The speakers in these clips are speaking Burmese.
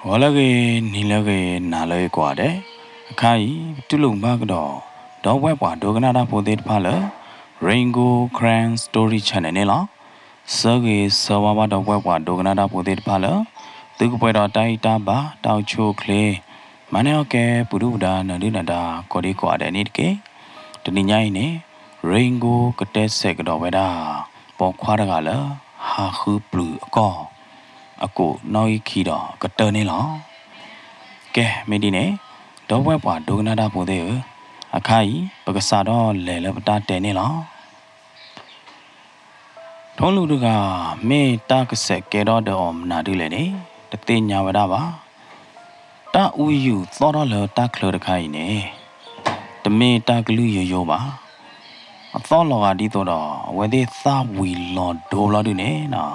ဝါလကေနီလကေနာလေကွာတဲ့အခါကြီးတူလုံဘကတော့ဒေါ်ဝက်ပွားဒိုကနာတာပိုသေးတဖာလေ Rainbow Cran Story Channel နဲ့လားစောကေစောဝါဘာဒေါ်ဝက်ပွားဒိုကနာတာပိုသေးတဖာလေသူကပွဲတော်တိုက်တာပါတောက်ချိုကလေးမနေကဲပုရုဒါနန္ဒိနတာကိုဒီကွာတဲ့နေ့တကေတနင်္ညိုင်းနေ Rainbow ကတဲ့ဆက်ကတော့ဝဲတာပေါ်ခွားတကလေဟာခူပလူအကောအကိုနောက်ခီတော့ကတနေလောကဲမင်းဒီနေတော့ဝက်ပွားဒုကနာတာပိုသေးအခါကြီးပကစားတော့လဲလဲပတာတဲနေလောထုံးလူတို့ကမင်းတာကဆက်ကဲတော့တော်မနာတူလေနေတသိညာဝဒပါတာဥယူသောတော့လဲတာခလတခိုင်းနေတမင်းတာကလူရရောပါအသောလောကဒီတော့ဝဲသေးသဝီလော်ဒိုလော်တူနေနော်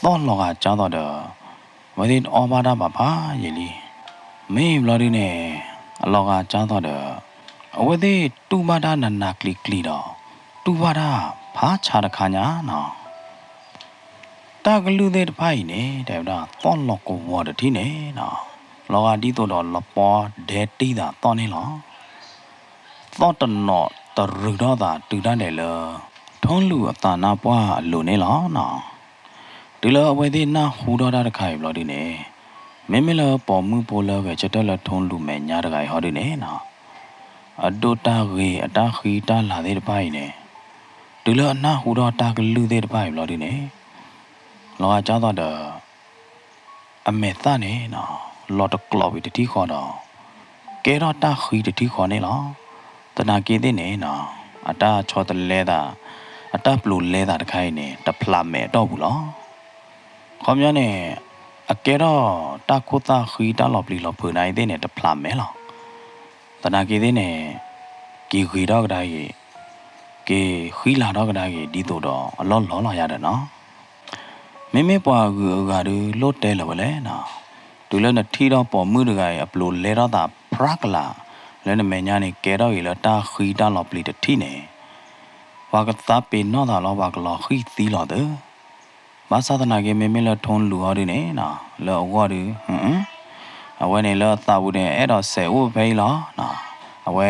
သောလောကကြားတော့ဝဲသေးအော်ဘာတာပါရေလီမင်းဘလော်ဒီနေအလောကကြားတော့အဝဲသေးတူဘာတာနနာကလီကလီတော့တူဘာတာဖားချတခါညာနော်တာကလူသေးတဖိုင်နေတဲ့ဒါသောလောကဝါတတိနေနော်လောကဒီတော့လပေါ်ဒဲတီတာတော့နေလောသောတနောတရူတော့တာတူတတ်တယ်လေထုံးလူအတာနာပွားလူနေလောနော်ဒီလိုအဝဲသေးနာဟူတော့တာတခိုင်ဘလော်ဒီနေမင်းမလပေါ်မှုပေါ်လောကချက်တက်လထုံးလူမဲညာတခိုင်ဟောဒီနေနော်အဒိုတာရေအတာခီတာလာသေးတပိုင်နေဒီလိုအနာဟူတော့တာကလူသေးတပိုင်ဘလော်ဒီနေလောကကြားတော့အမေသားနေနော်လော်တကလော်ဝီတတိခေါ်တော့ကဲတော့တာခီတတိခေါ်နေလောတနာကေတဲ့နေနော်အတာချောတလဲတာအတာပလူလဲတာတခိုင်နေတဖလာမဲတော့ဘူးလောခေါမြနဲ့အကဲတော့တာခိုတာခီတာလော်ပလီလော်ဖွနိုင်တဲ့နေတဖလာမဲလောတနာကေတဲ့နေကီခီတော့ကဒါကြီးကေခီလာတော့ကဒါကြီးဒီတော့အလောလောလာရတယ်နော်မင်းမပွားကူကဒူလွတ်တဲလောပဲလေနော်ဒူလည်းနဲ့ထီတော့ပေါ်မှုတကကြီးအပလိုလဲတော့တာဖရကလာလည်းနဲ့မညာနေကဲတော့ရီလာတာခီတာလော်ပလီတထီနေဝါကသပေနော်တာလောဝါကလော်ခီသီလော်တဲ့ဘာသာတနာကေမင်းလထုံးလူဟောဒီနေနော်လောဝါဒီအဝဲနေလောသာဘူးနေအဲ့တော့ဆဲဥဖေးလောနော်အဝဲ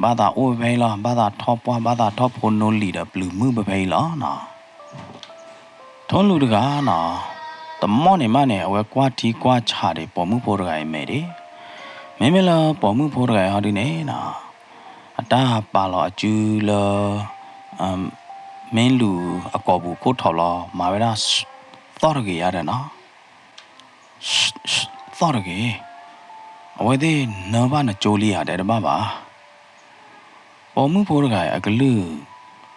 ဘာသာဥဖေးလောဘာသာထောပွားဘာသာထောဖုန်နိုလီဒဘလူးမှုပဖေးလောနော်ထုံးလူတကနော်တမောနေမနဲ့အဝဲကွာတီကွာချတယ်ပေါ်မှုဖို့တကယ်မဲတယ်မင်းလောပေါ်မှုဖို့တကယ်ဟောဒီနေနော်အတားပါလောအကျူလောမင်းလူအကောဘူးဖို့ထော်လောမာဝဲတာသောရကြီးရတယ်နော်သောရကြီးအဝဲသေးနောဘာနကြိုးလေးရတယ်တမပါပေါ်မှုဖို့တကယ်အကလူ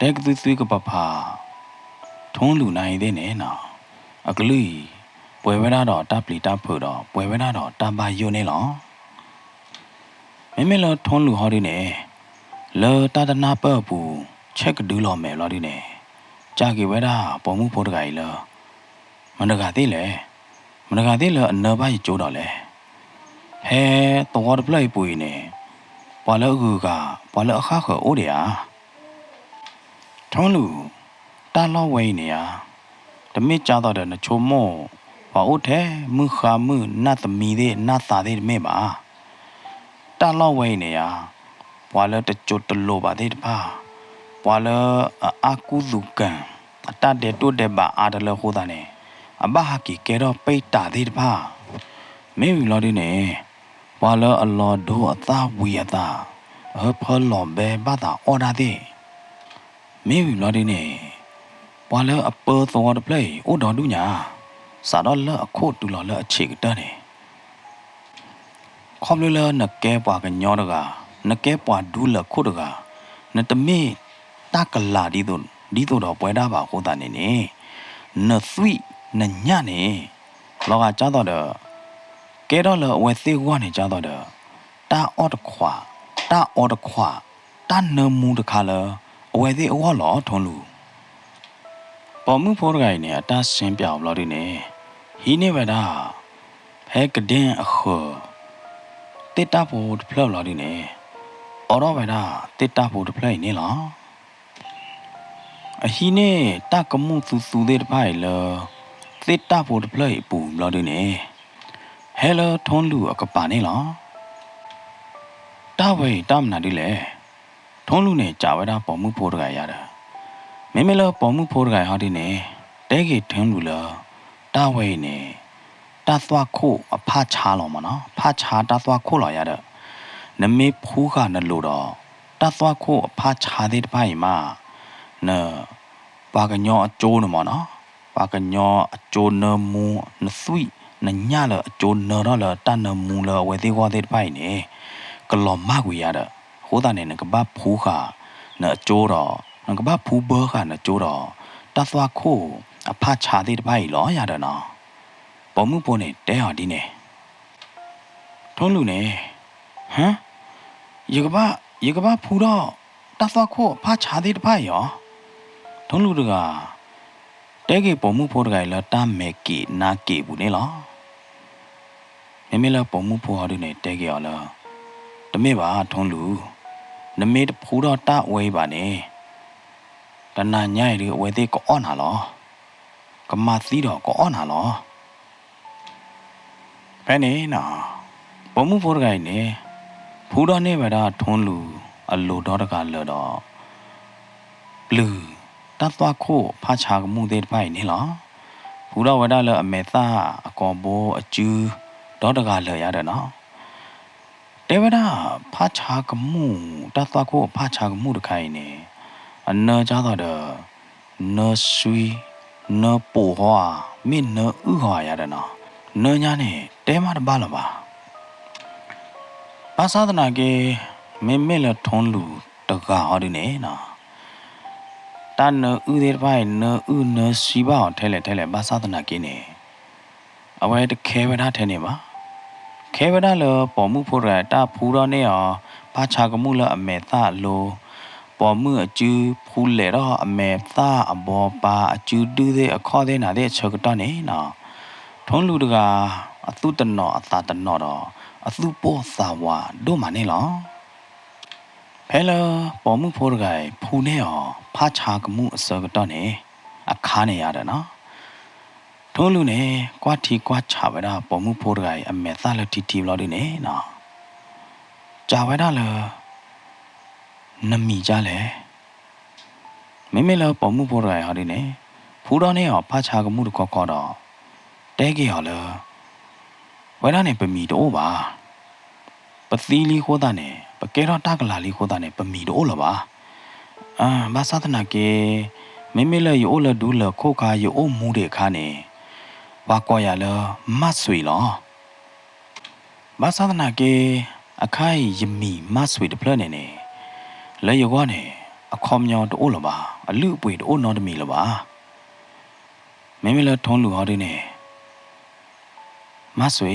တဲကသွေးကပဖာထုံးလူနိုင်သေးနေနော်အကလူပွဲဝဲတာတော့တပ်ပလီတပ်ဖို့တော့ပွဲဝဲတာတော့တပါယုံနေလောမင်းလောထုံးလူဟောဒီနေလောတာတနာပတ်ဘူးချက်ကဒူးလောမယ်လောဒီနေကြာကေဝဲတာပေါ်မှုဖို့တကယ်လောမနကသေးလေမနကသေးလောအနဘကြီးကျိုးတော့လေဟဲတော်တပလိုက်ပူနေပွာလောကူကပွာလောအခါခေါ်အိုးတယ်ဟာထုံးလူတာလောဝဲနေရတမစ်ကြတော့တဲ့နချိုမောဘာအိုထဲမှုခါမှုနတ်သမီးတဲ့နတ်သားတဲ့မဲပါတာလောဝဲနေရပွာလောတချိုတလို့ပါတဲ့တပါပွာလောအာကူလူကန်အတတဲ့တိုးတဲ့ပါအားတလဟိုတာနေအဘဟာကီကဲတော့ပိတ်တာတဲ့တပါမင်းလော်ဒီနေပွာလောအလော်ဒိုအသာဝီအသာအဖလော်ဘဲဘာသာအော်ဒါတဲ့မင်းလော်ဒီနေပွာလောအပေါ်သောတပလေအိုတော်ဒူညာစာတော့လအခုတူလော်လအချေကတဲ့နေခေါမလနကဲပွားကညောတကနကဲပွားဒူးလခုတကနတမေတကလာဒီတော့ပွဲတာပါဟိုတာနေနေနသွိနညနေလောကကြားတော့ကဲတော့လဝဲသေးကွာနေကြားတော့တာအော်တခွာတာနမူတခါလအဝဲသေးအော်လောထုံးလူပေါ်မှုဖို့ရိုင်းနေအတားရှင်းပြောင်းလို့ဒီနေဟီနေဝဒါဖဲကဒင်းအခုတိတာဖို့ဖလောက်လို့ဒီနေအော်တော့ဝဒါတိတာဖို့ဖလိုက်နေလားအဟီနေတကမှုသူတဲ့ဖိုင်လတိတာဖို့ဖလိုက်ပူလို့ဒီနေ hello ထုံးလူအကပါနေလားတဝဲတမနာဒီလေထုံးလူနဲ့ကြာဝဲတာပေါ်မှုဖို့တကရတာမင်းမလပေါ်မှုဖို့တကဟာဒီနေတဲကြီးထုံးလူလားတဝဲနေတသွားခို့အဖချားလောမနော်ဖချားတသွားခို့လာရတဲ့နမေဖူးကနလို့တော့တသွားခို့အဖချားတဲ့ပိုင်မှာနော်ပါကညောအကျိုးနမနော်ပါကညောအကျိုးနမူနဆွိနညလအကျိုးနတော့လတနမူလဝေသေးဝတဲ့ပိုင်နေကလောမကွေရတဲ့ဟိုးတာနေကဘာဖူးခါနအကျိုးတော့ကဘာဖူးဘောခါနကျိုးတော့တသွားခို့အဖချားတဲ့ပိုင်လောရတဲ့နော်ပေါ်မှုပေါ်နေတဲဟာဒီနေထုံးလူနေဟမ်ရေကဘာဖူတော့တသွားခို့အဖချားတဲ့ပိုင်ရောထုံးလူတကတဲကေပေါ်မှုဖို့တကယ်လာတမဲကေနာကေဘူးနေလားမမေလာပေါ်မှုဖို့ဟာဒီနေတဲကေရလားတမေပါထုံးလူနမေတဖူတော့တဝဲပါနေတနာညိုင်ရီအဝဲသေးကောနာလောကမသီးတော့ကောနာလောဖဲနေနော်ပေါ်မှုဖို့တကယ်နေဖူတော့နေပါတာထုံးလူအလိုတော့တကလောတော့ဘလူးတသွားခို့ဖာချာကမှုတဲ့ပိုင်နေလားဘူတော့ဝဒလအမေသားအကောဘောအကျူဒေါတကလရတဲ့နော်တေဝဒဖာချာကမှုတသွားခို့ဖာချာကမှုတခိုင်နေအနာကြတော့နော်ဆွီနော်ပိုဟွာမင်းနော်ဥဟွာရတဲ့နော်နော်ညာနေတဲမတပါလပါဘာသာဒနာကေမေမေလထုံးလူတကဟောဒီနေနော်တန်နဥဒေပိုင်နဥနစီပါထဲလေဘာသာဒနာကိနေအဝဲတခဲဝဒထဲနေပါခဲဝဒလပေါ်မှုဖို့ရတာဖူတော့နေအောင်ဘာချာကမှုလအမေသလိုပေါ်မှုအကျူဖူလေတော့အမေသအဘောပါအကျူတူးတဲ့အခေါ်တဲ့နာတဲ့ချက်တော့နေနော်ထုံးလူတကအသုတနောအသာတနောတော့အသုပေါ်သာဝါတို့မနေလားဖဲလပေါ်မှုဖို့ကဖူနေအောင်ဖာချာကမှုအစကတော့နေအခါနေရတယ်နော်ထုံးလူနေကွာတီကွာချဝဲတာပေါ်မှုဖို့ကအမေသလတီတီလို့ဒီနေနော်ကြာဝဲတာလနမီကြလေမေမေလပေါ်မှုဖို့ကဟာဒီနေဖူတော့နေအောင်ဖာချာကမှုတကောတော့တဲကြီးရလဝဲတာနေပမီတော့ပါပသီလီခိုးတာနေပကဲတော့တကလာလီခိုးတာနေပမီတော့လပါဘာသာသနာကေမေမေလယောလဒူလခိုခါယောမူတဲ့ခါနေဘာကောရလမတ်ဆွေလောဘာသာသနာကေအခိုင်ယမီမတ်ဆွေတဖလနေနေလေယောကနေအခေါမျောတိုးလပါအလူအပွေတိုးနော်တမီလပါမေမေလထုံးလူဟောဒီနေမတ်ဆွေ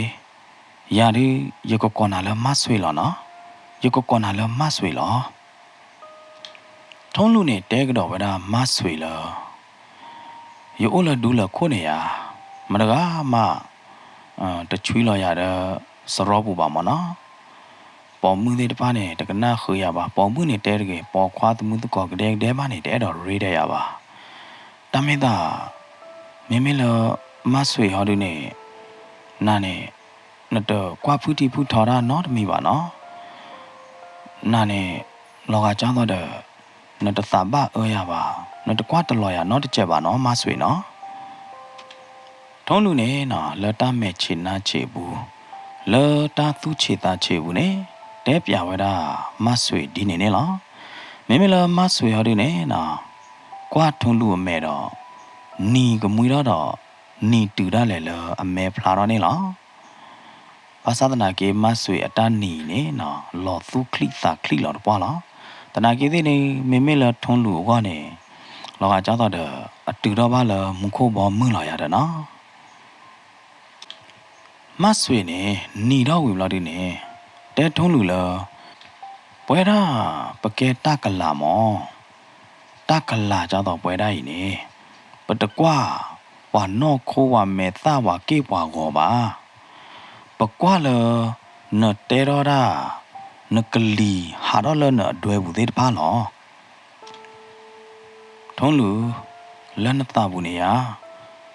ရာဒီယောကောနာလမတ်ဆွေလောနော်ယောကောနာလမတ်ဆွေလောထုံးလူနဲ့တဲကတော့ဗဒါမဆွေလောယောလဒူလခိုနေရမတကားမတချွေးလောရတဲ့စရောပူပါမနော်ပေါ်မှုတဲ့တပါနဲ့တကနာခွေရပါပေါ်မှုနဲ့တဲတကယ်ပေါ်ခွာသမှုတကောကတဲ့တဲပါနဲ့တဲတော့ရေးတဲ့ရပါတမင်းသားမင်းမလမဆွေဟောဒီနေနာနဲ့နတော့ကွာဖူတီဖူထော်တာနော်တမီပါနော်နာနဲ့လောကကြောင်းတော့နတသဘာရပါနတကွာတလောရနော်တချက်ပါနော်မဆွေနော်ထုံးလူနေနော်လတမဲ့ချေနာချေဘူးလတာသူချေတာချေဘူးနေတဲပြဝဒမဆွေဒီနေနေလားမင်းမလမဆွေဟောဒီနေနော်ကွာထုံးလူအမဲတော့နီကမွေတော့နီတူရလေလအမဲဖလာတော့နေလားဘာသာတနာကေမဆွေအတနီနေနော်လောသူခလိသာခလိလောတော့ပွားလားတနာကေသေးနေမေမေလထုံးလူကနေလောကကြောက်တော့အတူတော့ပါလမုခိုဘောမှုလာရတယ်နော်မဆွေနေနီတော့ဝီလောက်ဒီနေတဲထုံးလူလပွဲတာပကဲတကလာမောတကလာကြောက်တော့ပွဲတာကြီးနေပတကွာဝါနော့ခိုးဝါမဲသဝါကေပွားကောပါပကွာလနတဲရောတာနကလီဟာတော့လနအတွေ့ဘူးသေးတပါလောထုံးလူလက်နတဘူးနေရ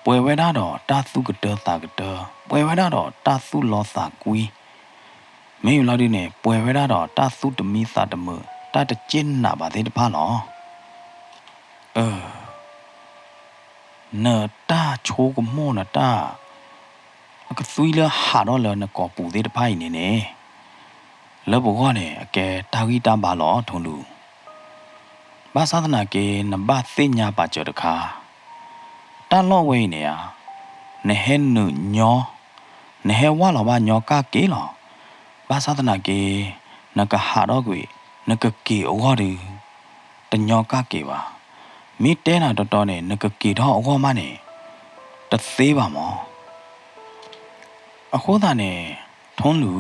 ပွဲဝဲတာတော့တာသူကတော်တာကတော်ပွဲဝဲတာတော့တာသူလောစာကွီမင်းလာဒီနေပွဲဝဲတာတော့တာသူတမီစာတမတာတကျင်းနာပါသေးတဖာလောတာချိုးကမောနတာကသွီးလဟာတော့လနကောပူသေးတဖိုင်နေနေလဘောကနေအကဲတာဂီတာပါလောထုံလူဘာသာသနာကေနဘသိညာပါကြတခါတာလောဝဲနေရနဟဲနုညောနဟဲဝါလောဘာညောကကေလောဘာသာသနာကေနကဟာတော့ကွေနကကေဩဝရီတညောကကေပါမိတဲနာတော်တော်နဲ့နကကေတော့ဩဝမနဲ့တသေးပါမောအခုသားနဲ့ထုံးလူ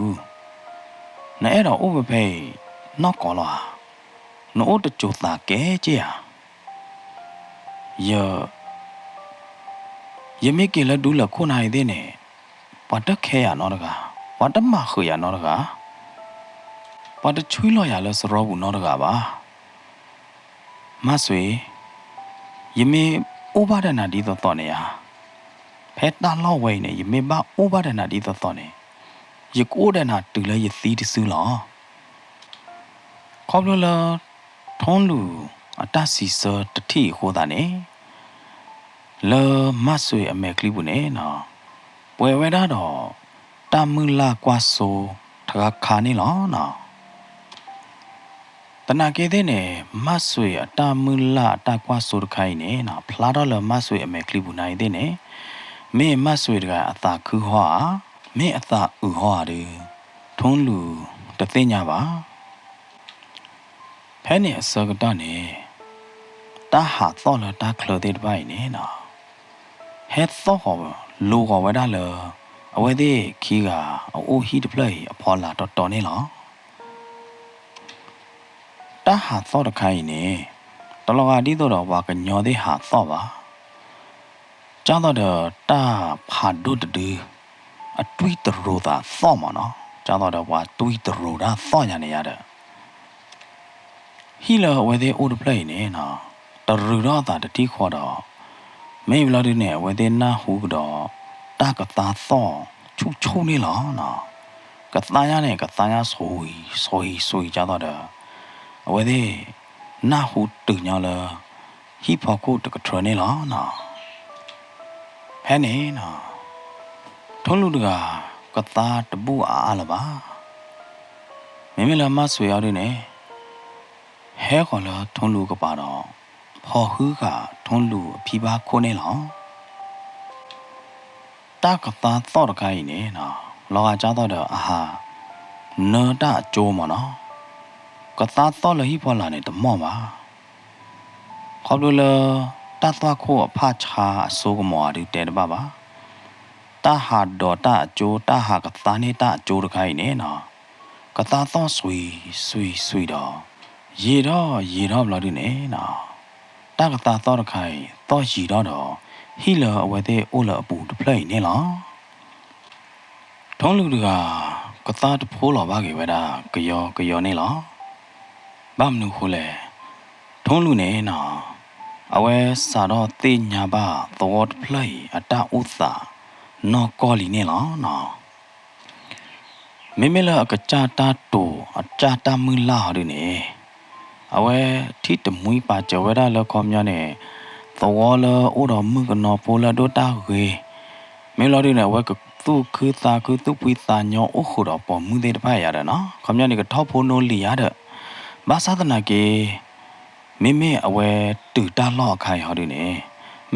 နဲ့အဲ့တော့ဥပဖေးနောက်ကောလာနို့တကြတာကဲကြရယမိကေလဒူလခုနိုင်တဲ့နဲ့ပတခဲရနော်တကားပတမခရနော်တကားပတချွေးလော်ရလဲစရောဘူးနော်တကားပါမဆွေယမိဥပါဒနာဒီတော့နေရဖက်တာလောက်ဝဲနေယမိဘဥပါဒနာဒီတော့နေယကိုဒနာတူလဲယသီးတဆူလောခေါပလလထုံးလူအတစီစတတိဟိုတာနေလောမဆွေအမေကလိဘူးနေနော်ပွဲဝဲတာတော့တမူလာကွာဆိုတခါခါနေလောနော်တနာကေတဲ့နေမဆွေအတမူလာတကွာဆိုတခိုင်းနေနော်ဖလာတော့လောမဆွေအမေကလိဘူးနိုင်တဲ့နေမေမဆွေတကအသာခူဟွာမေအသာဥဟွာတယ်ထုံးလူတသိညာပါဖဲနေအစကတနေတာဟာတော့လတာခလတဲ့ပိုင်နေနော်ဟက်သောဟောလူကဝဒါလအဝဲသေးခီကအိုဟီတပလေအဖော်လာတော်နေလောတာဟာတော့တခိုင်းနေတလောကဒီတော့ဘာကညောသေးဟာတော့ပါကျောင်းတော့တာဖာဒုတတူအတွေးတရိုးတာသော့မနော်ကျောင်းတော့ဘာတွေးတရိုးတာသော့ညာနေရတဲ့ဟီလာဝဲသေးအိုတပလေနေနော်တရူတော့တာတတိခေါ်တော့မေဘလာဒီနဲ့ဝဲသေးနာဟူတော့တာကတာသော့ချုံနေလောနော်ကတာရနဲ့ကတာရဆိုကြတော့အဝဲသေးနာဟူတူညလာဟီဖော်ကိုတကထရနေလောနော်ဖဲနေနော်ထုံးလူတကတာတပူအားလပါမလာမဆွေရတဲ့နဲ့ဟဲခေါ်လာထုံးလူကပါတော့ဖော်ဟူးကထုံးလူအဖီပါခိုးနေလောတာကတာသော့တခိုင်းနေနော်လောကကြတော့အာဟာနော်တာအကျိုးမနော်ကတာသော့လဟိဖော်လာနေတမော့ပါခေါ်လို့လတာသွားခိုးအဖချာအစိုးကမော်ရီတဲတပါပါတာဟာဒေါ်တာအကျိုးတာဟာကတာနေတာအကျိုးတခိုင်းနေနော်ကတာသော့ဆွေတော့ရေတော့ဘလာဒီနေနော်တာကတာသော့တခိုင်းသော့ရီတော့ဟီလာအဝဲသေးအိုလာအပူတပလိနေလားထုံးလူကကတာတဖိုးလောပါကေဝဲတာကယောနေလားဘာမနုခိုးလဲထုံးလူနေနော်အဝဲစာတော့သိညာပါသောတပလိအတဥသာနော်ကောလီနေလားနော်မေလာကကြတာတူအကြတာမူလာရနေအဝဲထိတမွေးပါကြဝဲတာလောခေါမြနဲ့သောလအိုတော်မှုကနော်ပိုလာဒိုတာဝေမေလာဒီနဲ့ဝဲကသူခူတာကူသူပွေတာညောအိုခိုတော်ပေါ်မှုတဲ့တဖက်ရတယ်နော်ခေါမြနဲ့ကထောက်ဖို့နိုးလီရတဲ့ဘာသာသနာကေမေအဝဲတူတာလော့ခိုင်ဟောဒီနေ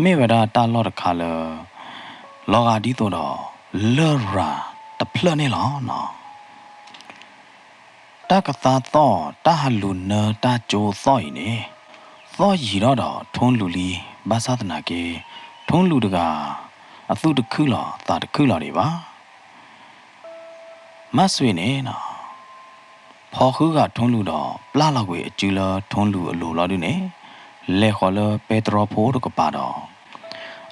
မေဝဒတာလော့တခါလောကဒီတော့လောရာတဖလနေလောနော်တာကတာတော့တာဟလူနတာဂျိုသော်နေသော်ရီတော့ထုံးလူလီဘာသာသနာကေထုံးလူတကအသူတခုလောတာတခုလောတွေပါမဆွေနေနော်ဖော်ခူးကထုံးလူတော့ပလာလောက်ွေအကျူလာထုံးလူအလိုလောတွေနေလေခေါ်လပက်ထရိုဖိုးတကပါတော့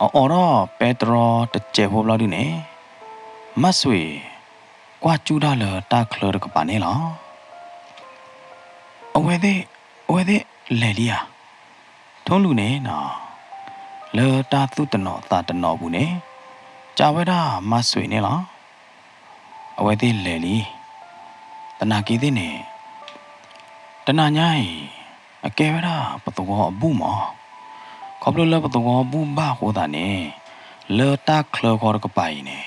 အော်တော့ပက်ထရိုတကျဲဖို့လောတွေနေမဆွေကွာကျူတာလတာခလတကပါနေလောအဝဲသေးလေလီယာထုံးလူနေနော် လေတာသူတနောတာတနောဘူးနေကြာဝဲတာမဆွေနေလားအဝဲသေးလေလီတနာကီသေးနေတနာညိုင်းအကဲဝဲတာပတူကောအဘူးမောခေါပလိုလပတူကောဘူးဘာဟိုတာနေလေတာခလခေါ်ကပိုင်နေ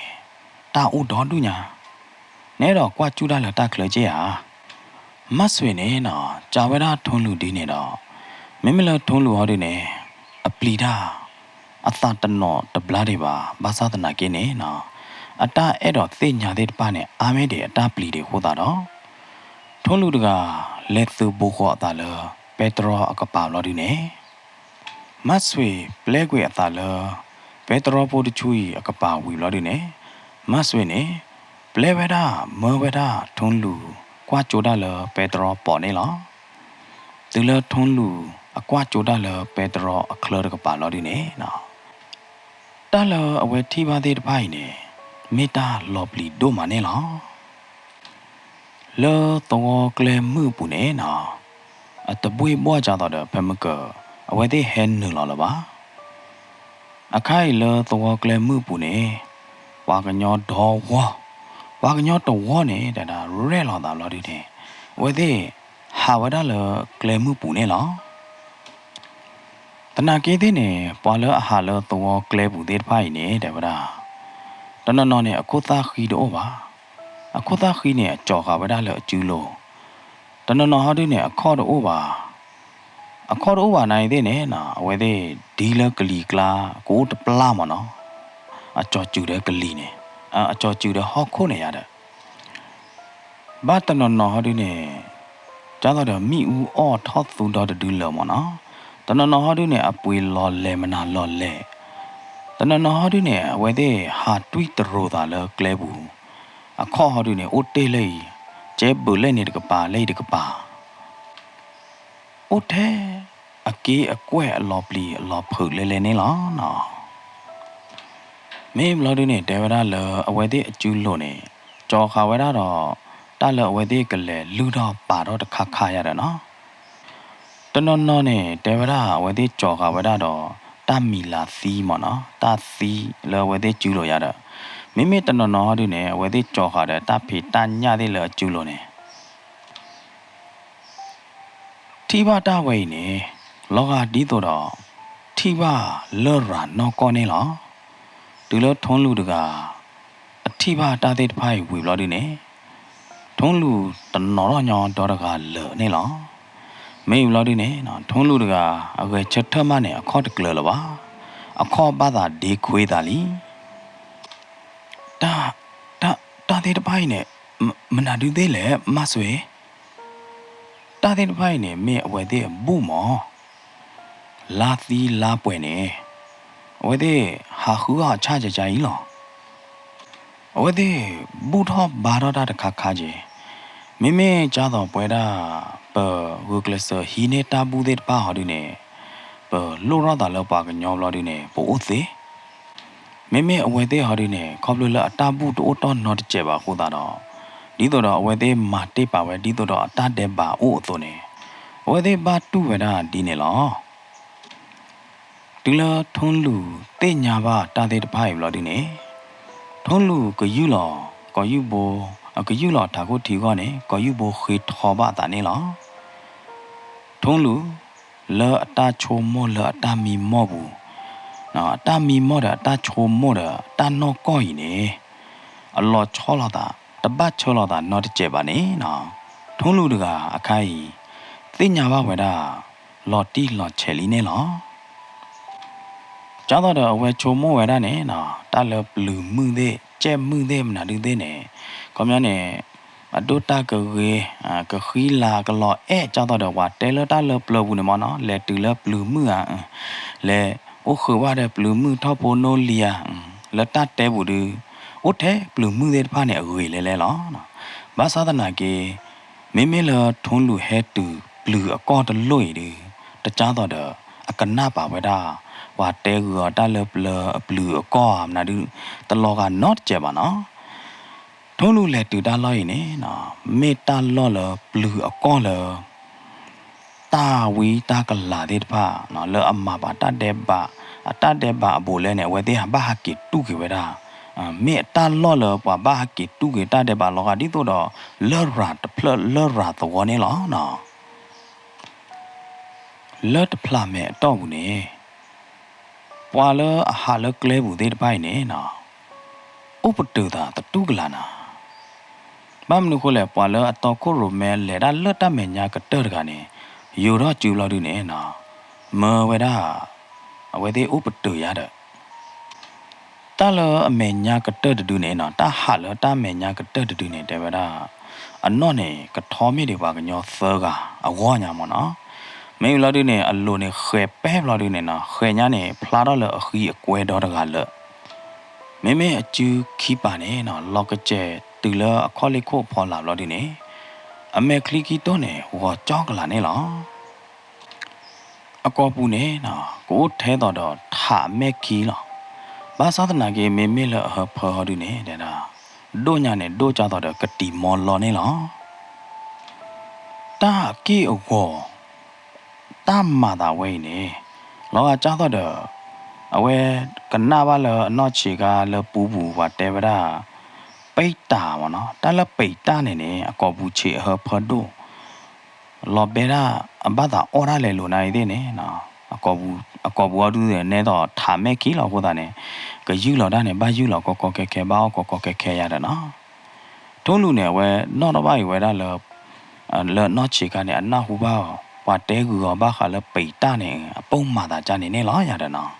တာဥတော်တူညာနဲတော့ကွာကျူတာလေတာခလကြီးဟာမဆွေနေနော်ကြာဝဲတာထုံးလူဒီနေတော့မင်းမလထုံးလူဟောဒီနေအပလီတာအသတနောတပလာတွေပါဘာသာတနာကင်းနေနော်အတာအဲ့တော့သိညာသေးတပါနဲ့အာမဲတွေအတာပလီတွေဟိုတာတော့ထုံးလူတကလက်သူဘူခေါ်အတာလပက်ထရောအကပါလော်ဒီနေမဆွေပလဲကွေအတာလပက်ထရောပိုတချူကြီးအကပါဝီလော်ဒီနေမဆွေနေပလဲဝဲတာမောဝဲတာထုံးလူကွာကြိုတာလပက်ထရောပေါ်နေလားသူလထုံးလူအကွာကြိုတာလပက်ထရောအခလရကပါလော်ဒီနေနော်တလအဝဲထိပါသေးတဖိုင်နေမေတာလော်ပလီဒိုမနေလားလောတော့ကလေမှုပူနေနော်အတပွေးပွားကြတော့ဖမကအဝဲသေးဟဲနူလော်လပါအခိုင်လောတော့ကလေမှုပူနေဝါကညောတော်ဝါကညောတော်ဝနေတာရဲလော်တာလော်ဒီနေဝဲသေးဟာဝဒါလကလေမှုပူနေလားတနာကေးသေးနေပွာလအဟာလတော့ကလေပူသေးတဖိုင်နေတဲ့ဗလားတနနော်နဲ့အခုသားခီတော့ပါအခုသားခီနဲ့အကြော်ခါဝဒါလအကျူးလို့တနနော်ဟာဒီနဲ့အခေါ်တော့ပါအခေါ်တော့ပါနိုင်သေးနဲ့နော်အဝဲသေးဒီလကလီကလာကိုတပလာမနော်အကြော်ကျူတဲ့ကလီနဲ့အကြော်ကျူတဲ့ဟောက်ခုနေရတဲ့ဘာတနော်ဟာဒီနဲ့ကျတော့မိဦးအော်ထော့သူတော့တူလောမနော်တနော်ဟာဒီနဲ့အပွေလော်လဲမနာလော်လဲတနော်ဟာဒီနဲ့အဝဲသေးဟာတွီတရိုတာလကလဲဘူးအခေါ်ဟာဒီနဲ့အိုတေးလေးကျဲဘူလဲနေတကပါလဲတကပါအိုထဲအကေးအကွဲ့အလော်ပလီအလော်ဖုလဲလဲနေလားနော်မေးမလို့ဒီနဲ့ဒေဝရလအဝဲသေးအကျူးလို့နေကြော်ခါဝဲတော့တလအဝဲသေးကလဲလူတော့ပါတော့တခါခါရတယ်နော်တနော်နဲ့ဒေဝရအဝဲသေးကြော်ခါဝဲတော့တမီလာသီးမနော်တသီးလော်ဝဲသေးကျူးလို့ရတော့မိမိတနော်ဒီနဲ့ဝဲသေးကြော်ခါတဲ့တဖေတညသေးလော်ကျူးလို့နေထိပါတဝဲနေလောကဒီတော့ထိပါလော်ရာနော်ကောနေလားဒီလိုထုံးလူတကအထိပါတသေးတဖိုင်ဝီလော်ဒီနေထုံးလူတနော်ညောတော်တကလော်နေလားမေးလော်ဒီနေနော်ထုံးလူတကအဝဲချက်ထမနဲ့အခေါ်တကလော်ပါအခေါ်ပါတာဒီခွေးတာလီတာသေးတဖိုင်နဲ့မနာတူသေးလေမဆွေတာသေးတဖိုင်နဲ့မင်းအဝဲသေးဘူးမောလာသီလာပွင့်နေအဝဲသေးဟာခူကချကြကြကြီးလောအဝဲသေးဘူးတော့ဘာတော့တာတခါခါကြီးမင်းကြတော့ပွဲတာပဝကလစဟီနေတာဘူးသေးတပါဟောဒီနေပလိုရတာလောက်ပါကညောလော်ဒီနေပို့သေးမင်းအဝဲသေးဟောဒီနေခေါပလိုလအတာဘူးတိုးတော့နော်တကြပါဟိုတာတော့ဒီတော့အဝဲသေးမာတိပါဝဲဒီတော့အတာတဲ့ပါအို့အသွနေအဝဲသေးပါတူဝဲတာဒီနေလောဒီလာထုံးလူတေညာပါတာသေးတဖိုင်လော်ဒီနေထုံးလူကယူလောကယူဘောကယူလောဒါကိုထီကောနေကယူဘောခေထောပါတာနေလောထုံးလူလောအတာချိုမောလောအတာမီမောဘူးနော်အတာမီမောတာအတာချိုမောတာတာနောကောရင်နေအလောချောလာတာတပတ်ချောလာတာနော်တကြပါနေနော်ထုံးလူတကအခိုင်သိညာပါဝဲတာလော်တီလော်ချဲလီနေလောကျတော့အဝဲချိုမောဝဲတာနေနော်တာလဘလူးမှုသေးကျဲမှုသေးမနာတူသေးနေကောင်းများနေအတိုတာကရေကခီလာကလောအဲကျတော့ဝါတဲလတာလဘလဘူးနေမနော်လဲတူလဘလူးမှုလဲအိုခဝါတဲ့ဘလူးမှုထောက်ဖို့နိုလီယာလက်တတဲဘူးဒီအိုထဲဘလူးမှုသေးတဖားနေအဝေးလဲလောနော်ဘာသာတနာကေမေလထုံးလူဟဲတူဘလူးအကောတလွိဒီတကြားတော့အကနာပါဝဲတာဝါတဲကူတာလဘလဘလူးအကောမနာဒီတလောက not ကြပါနော်ထုံးလူလဲတူတာလို့ရင်နော်မေတာလော်လဘလူးအကောလတ ta we ta ka la de pa no le amma ba ta de ba bo le ne we de ba ha ki tu ki we da me ta lo le ba ha ki tu ki ta de ba lo ga di to do le ra to wo ne lo no le de pla me to bu ne pwa le ha le kle bu de bai ne noอุปตุตาตตุกลานาบัมนุโคเลปวาเลอตอโคโรเมเลดาเลตะเมญากะเตอร์กานียูรอจูลอดุเนนาเมเวดาอเวเดอุปตุยาเดตาเลอเมญากะเตอร์ดุเนนาตาหาเลตาเมญากะเตอร์ดุเนเตเวดาอันนอเนกะทอมีดิบากะญอเซกาอวอญามอนาเมลอดุเนอโลเนเขเปลอดุเนนาเขญาเนพลาดอเลอขีอกวยดอดกาเลမေမေအကျူခီပါနေနော်လောက်ကကျဲတူလအခေါ်လေးခို့ဖော်လာလို့ဒီနေအမေခလီကီတော့နေဟောကြောက်ကလာနေလားအကောပူနေနော်ကိုထဲတော့ထာမဲခီလားဘာသာသနာကေမေမေလဟဖော်ဒီနေတဲ့နာဒိုညာနဲ့ဒိုကြတော့ကတိမော်လော်နေလားတာကီအကောတာမာတာဝဲနေလောကကြတော့အဝဲကနာပါလအနော့ချီကလပူပူဝတဲဗရာပိတ်တာဗောနော်တလပိတ်တာနေအကောဘူးချီဟဖဒိုလောဘေရာအဘတာအော်ရလေလိုနိုင်သေးနေနော်အကောဘူးအတူနေတော့ထာမဲခီလောက်ဟိုတာနေကယူလောက်တာနေဘာယူလောက်ကောကဲဘာကောကဲရတယ်နော်ထုံးလူနေဝဲနော့တော့ဘာဝဲတာလနော့ချီကနေအနာဟူပါဝတဲကူကဘာခါလပိတ်တာနေအပုံမာတာကြနေလားရတယ်နော်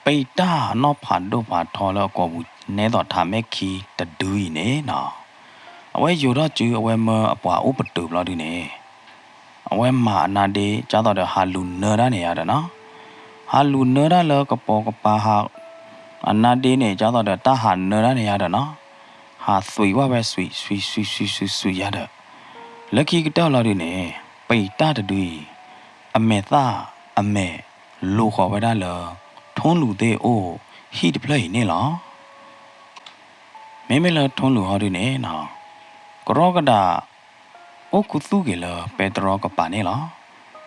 ပိတ်တာနော်ဖာဒိုဖာထော်လောက်ကောဘူးနဲတော့ထာမဲခီတဒူးနေနော်အဝဲယူတော့ကျူအဝဲမအပွားဥပတူဘလောက်ဒီနေအဝဲမာအနာဒေကြတော့ဟာလူနာရနေရတယ်နော်ဟာလူနာရလကပေါ်ကပါဟာအနာဒေနေကြတော့တာဟာနာရနေရတယ်နော်ဟာဆွေဝပဲဆွေရတယ်လက်ခီကတော့လောက်ဒီနေပိတ်တာတဒူးအမေသားအမေလူခေါ်ဝဲတာလောထုံးလူသေးအိုဟီတပလေးနေလားမေလထုံးလူဟောဒီနေနော်ကရောကဒါအိုကုသူကေလပေတရောကပါနေလား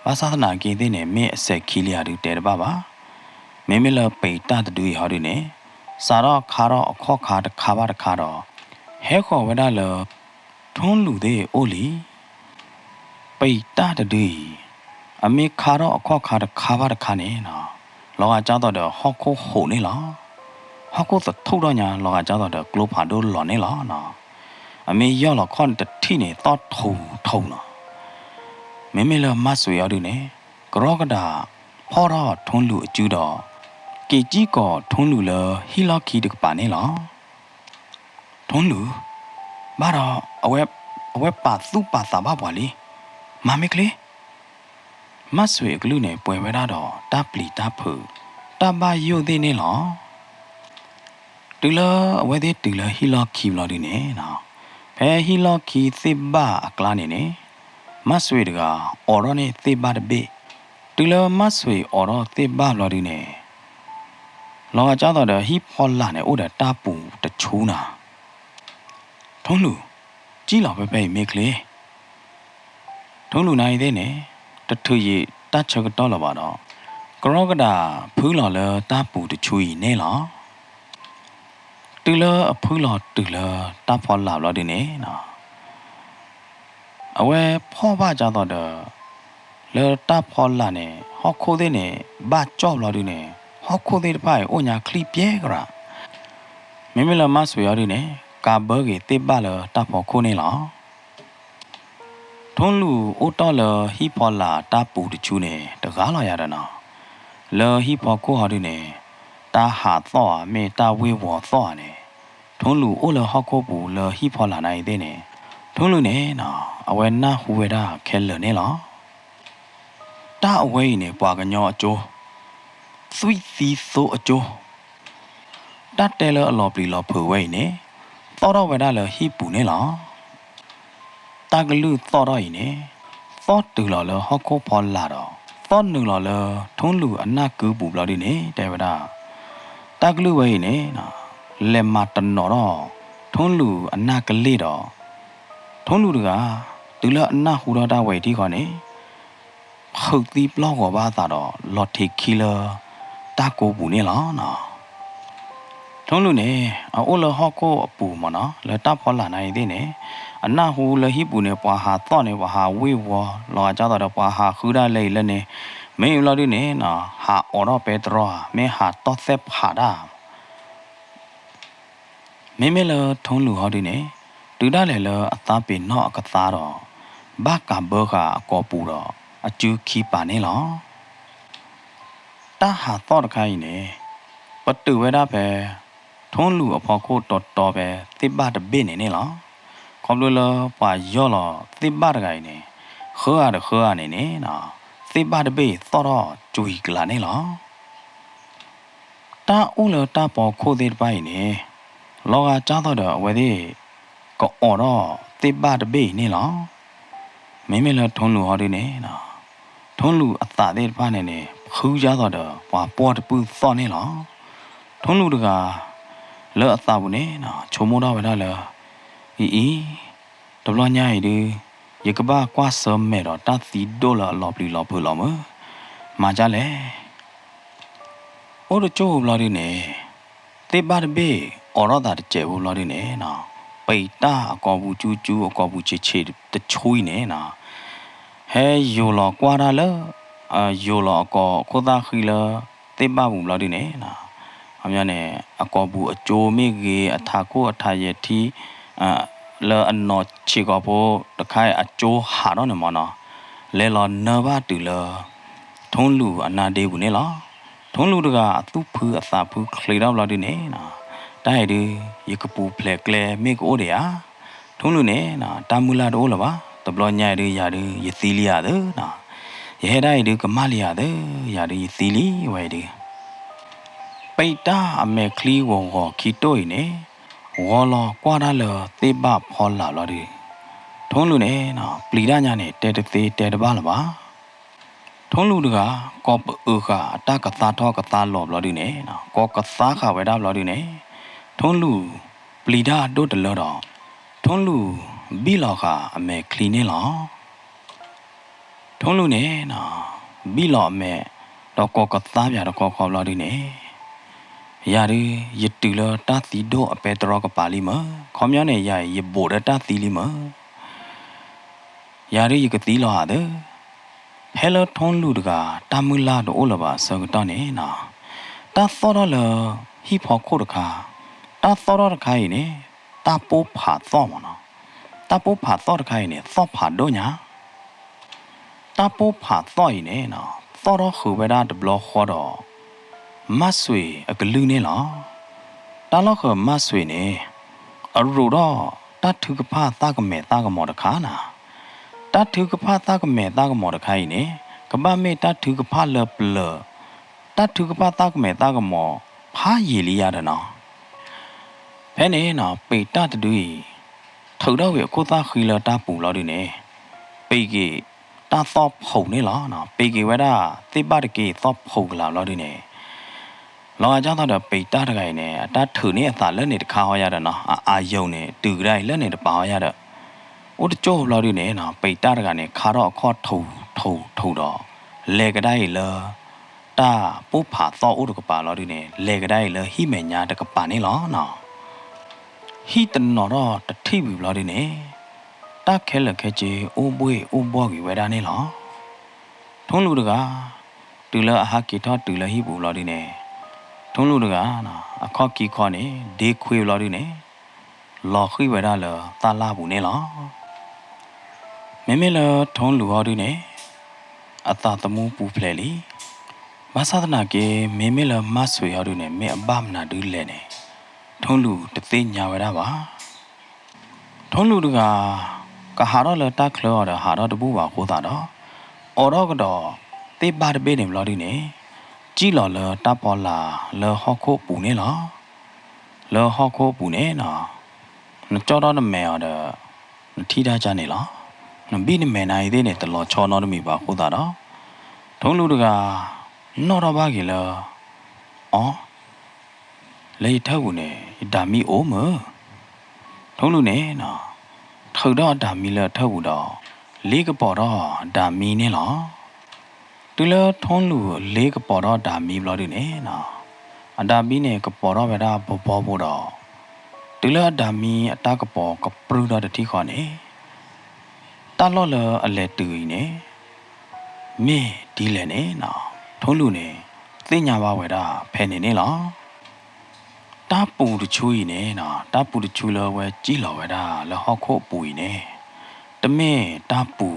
ဘာသာနာကေတဲ့နေမေအဆက်ခီလျာဒီတဲတပါမေလပိတ်တာတူဟောဒီနေစာတော့ခါတော့အခော့ခါတခါပါတခါတော့ဟဲခေါ်ဝဲတာလထုံးလူသေးအိုလီပိတ်တာတူအမေခါတော့အခော့ခါတခါပါတခါနေနော်လောကကြောက်တော့ဟောက်ခိုးဟိုနေလားဟောက်ခိုးသထုတ်တော့ညာလောကကြောက်တော့ကလိုဖာဒိုလော်နေလားနော်အမေရောက်တော့ခွန်တတိနေတော့ထုံနော်မေလမဆွေရောက်ဒီနေကရောကဒါဖော်တော့ထုံးလူအကျူတော့ကေကြီးကောထုံးလူလဟီလော်ခီတကပါနေလားထုံးလူဘာတော့အဝဲပါသူ့ပါသာပါပွားလီမမေကလေးမဆွေကလူနဲ့ပွဲဝဲတာတော့တပလီတဖူတဘာယိုသေးနေလားတူလအဝဲသေးတူလဟီလော်ခီဘလော်ဒီနေနော်ဖဲဟီလော်ခီသိဘာအကလာနေနေမဆွေတကအော်ရောနေသိဘာတပိတူလမဆွေအော်ရောသိဘာဘလော်ဒီနေလောကကြောက်တော့ဟီဖော်လာနေအိုးတာပူတချိုးနာထုံးလူကြီးလောက်ပဲမေကလေးထုံးလူနိုင်သေးနေတထွေတတ်ချကတော့လာပါတော့ကရောကဒါဖူးလော်လတာပူတချူီနေလားတူလအဖူးလော်တူလတာဖော်လာလို့ဒီနေနော်အဝဲဖော်ပါကြတော့လေတာဖော်လာနေဟောက်ခိုးသေးနေဘာကြော့လို့ဒီနေဟောက်ခိုးသေးတဖိုင်အိုညာခလီပြဲကရာမေလမဆွေရဒီနေကာဘဂေတိပါလတာဖော်ခိုးနေလားထုံးလူအိုတော်လဟီဖော်လာတာပူတချူနေတကားလာရတဲ့နော်လေဟီဖော်ကိုဟာဒီနေတာဟာသောမေတာဝေဝောသောနေထုံးလူအိုလဟောက်ကိုပူလေဟီဖော်လာနိုင်သေးနေထုံးလူနေနော်အဝဲနာဟူဝဲတာခဲလနေလားတာအဝဲနေပွားကညောအကျိုးသွိသီဆိုအကျိုးတတ်တယ်လအလော်ပလီလော်ဖူဝဲနေသောတော့ဝဲတာလေဟီပူနေလားတကလူသောတော့နေသောတူလော်လဟောက်ကိုဖော်လာတော့သောနူလော်လထုံးလူအနာကူပူဘလော်ဒီနေတဲဝဒါတကလူဝဲနေနော်လေမတနော်တော့ထုံးလူအနာကလေးတော့ထုံးလူတက တူလအနာဟူတော့တာဝဲဒီခေါနေဟုတ်ဒီဘလော့ကဘာသာတော့လော်တီကီလာတာကိုဘူးနေလားနော်ထုံးလို့နေအိုလဟော့ကိုအပူမနော်လက်တပ်ဖော်လာနိုင်သေးနေအနာဟူလဟိပူနေပွားဟာတော့နေပွားဟာဝေဝေါ်လောကြတော့ပွားဟာခူရလေလည်းနေမင်းလော်ဒီနေနော်ဟာအော်တော့ပေတရောမင်းဟာတော့သက်ဟာတာမင်းမလထုံးလူဟောဒီနေတူတာလေလအသားပင်တော့ကသားတော့ဘာကဘောကအကောပူတော့အကျူခီပါနေလောတာဟာတော့တခိုင်းနေပတူဝဲတာပဲထုံးလူအဖော်ကိုတော်ပဲတိဘတ်ဘေးနေလောခေါပလိုလပွာရော့လောတိဘတ်ကိုင်းနေခေါ်ရနေနေနော်တိဘတ်ဘေးတော့ကျူကလာနေလောတာဦးလတာပေါ်ခိုးသေးပိုင်းနေလောကကြားတော့ဝဲသေးကောအော်တော့တိဘတ်ဘေးနေလောမင်းမလထုံးလူဟောဒီနေနော်ထုံးလူအသာသေးပါနေနေခူးကြတော့ပွာပေါ်တပူသော့နေလောထုံးလူတကလောအသာဘူးနေနော်ချုံမိုးတော့ပဲလားအီတဘလညာရီဒီရကဘာကွာစမဲတော့တသီဒိုလာလော်ပလီလော်ဖူလော်မမာကြလေအိုတို့ချိုးလော်ဒီနေတေပါတဘေအော်တော့တာတကျဲဘူးလော်ဒီနေနော်ပိတာအကောဘူးကျူးအကောဘူးချေတချိုးနေနော်ဟဲယိုလော်ကွာတာလောယိုလော်အကောခိုးသားခီလောတေပါဘူးလော်ဒီနေနော်အမြနဲ့အကောဘူးအကျိုးမိကြီးအထာကိုအထာရဲ့တီလောအနော်ချီကောဖို့တခိုင်အကျိုးဟာတော့နေမနော်လဲလောနဘာတူလောထုံးလူအနာဒေးဘူးနေလားထုံးလူတကသူ့ဖူအသာဖူခလီတော့လောက်ဒီနေနော်တိုက်ဒီရကပူဖလက်ကလဲမိကိုတရာထုံးလူနေနော်တာမူလာတော့လပါတဘလညိုင်ရရရသီလီရတယ်နော်ရဲတိုက်ဒီကမလီရတယ်ရဒီသီလီဝဲဒီပိတာအမေခလီဝေါ်ဟောခီတိုးနေဝေါ်လောကွာဒါလောသေဘဖောလာလော်ဒီထုံးလူနေနော်ပလီဒညာနဲ့တဲတဲတပါလပါထုံးလူတကကောပဥခအတကသာထောကသာလော်လော်ဒီနေနော်ကောကသာခဝဲဒါလော်ဒီနေထုံးလူပလီဒါတို့တလော်တော့ထုံးလူဘီလော်ခအမေခလီနေလောထုံးလူနေနော်ဘီလော်အမေတော့ကောကသာပြတော့ကောခေါလော်ဒီနေရရတူလတာသီဒိုအပေတရောကပါလီမခေါမျောနေရရဘိုဒတာသီလီမရရကတိလောဟာတဲ့ဟဲလထုံးလူတကတာမူလာတော့လပါစကတော့နေနော်တာသောတော့လဟိဖောခိုတခါတာသောတော့တခါရင်နေတာပိုးဖာသောမနော်တာပိုးဖာသောတခါရင်သောဖာတော့ညာတာပိုးဖာသောရင်နော်သောတော့ခူဝဲတာဒဘလခေါ်တော့မဆွေအကလူနေလားတာလောက်ခမဆွေနေအရူတော့တတ်ထုကဖသကမဲသကမောတခါနာတတ်ထုကဖသကမဲသကမောတခါရင်ကပမေတတ်ထုကဖလပလတတ်ထုကဖသကမဲသကမောဖာရီလီရတယ်နော်ဖဲနေနော်ပေတတ်တူထုံတော့ဝေကိုသားခီလတာပူလို့ဒီနေပေကြီးတာသောဖုံနေလားနော်ပေကြီးဝဲတာသေပတကေသောဖုံကလာလို့ဒီနေလောအကြောင်းတော့ပိတာတကိုင်နဲ့အတထူနေအသာလက်နေတခါဟောရတော့နော်အာယုံနေတူကြိုင်လက်နေတပါဟောရတော့ဦးတကြောလောက်ဒီနေနော်ပိတာတကနေခါတော့ခေါ်ထုံတော့လေကတိုင်းလတာပုဖာသောဦးတကပါလောက်ဒီနေလေကတိုင်းလဟိမေညာတကပါနေလောနော်ဟိတနော်တော့တထိပြီလောက်ဒီနေတခဲလက်ခဲချေအိုးပွေးအိုးဘောကြီးဝဲတာနေလောထုံးလူတကတူလအဟာကီထောတူလဟိဘူးလောက်ဒီနေထုံးလူတကနော်အခော့ကီခေါ်နေဒေးခွေလော်ဒီနေလော်ခိဝဲဒါလောတာလာဘူးနေလောမေလောထုံးလူဟောဒီနေအတာတမှုပူဖလေလီမသဒနာကေမေလောမဆွေဟောဒီနေမေအပမနာဒူးလဲနေထုံးလူတသိညာဝဲဒါပါထုံးလူတကကဟာတော့လတာခလောတော့ဟာတော့တပူပါခိုးတာတော့အော်တော့ကတော့တေးပါတပေးနေမလို့ဒီနေကြည့်လော်လတပေါ်လာလောဟော့ခိုးပူနေလောလောဟော့ခိုးပူနေနော်ကြောတော့နမဲရတဲ့ထိတာကြနေလောနဘိနမဲနိုင်သေးနေတလောချောတော့မိပါခိုးတာတော့ထုံးလူတကနော်တော့ပါကြီးလောအော်လေထောက်ဘူးနေဒါမီအိုးမထုံးလူနေနော်ထောက်တော့ဒါမီလထောက်ဘူးတော့ လေးကပေါ်တော့ဒါမီနေလားတူလထုံးလူလေးကပေါ်တော့ဒါမီဘလို့ဒီနေနော်အဒါမီနေကပေါ်တော့ဗဒါဘောဘောတော့တူလဒါမီအတကပေါ်ကပရူတော့တတိခေါ်နေတလော့လအလဲတူနေမင်းဒီလဲနေနော်ထုံးလူနေသိညာပါဝဲတာဖဲနေနေလားတာပူတချူနေနော်တာပူတချူလောဝဲကြီးလောဝဲတာလဟောက်ခို့ပူနေတမင်းတာပူ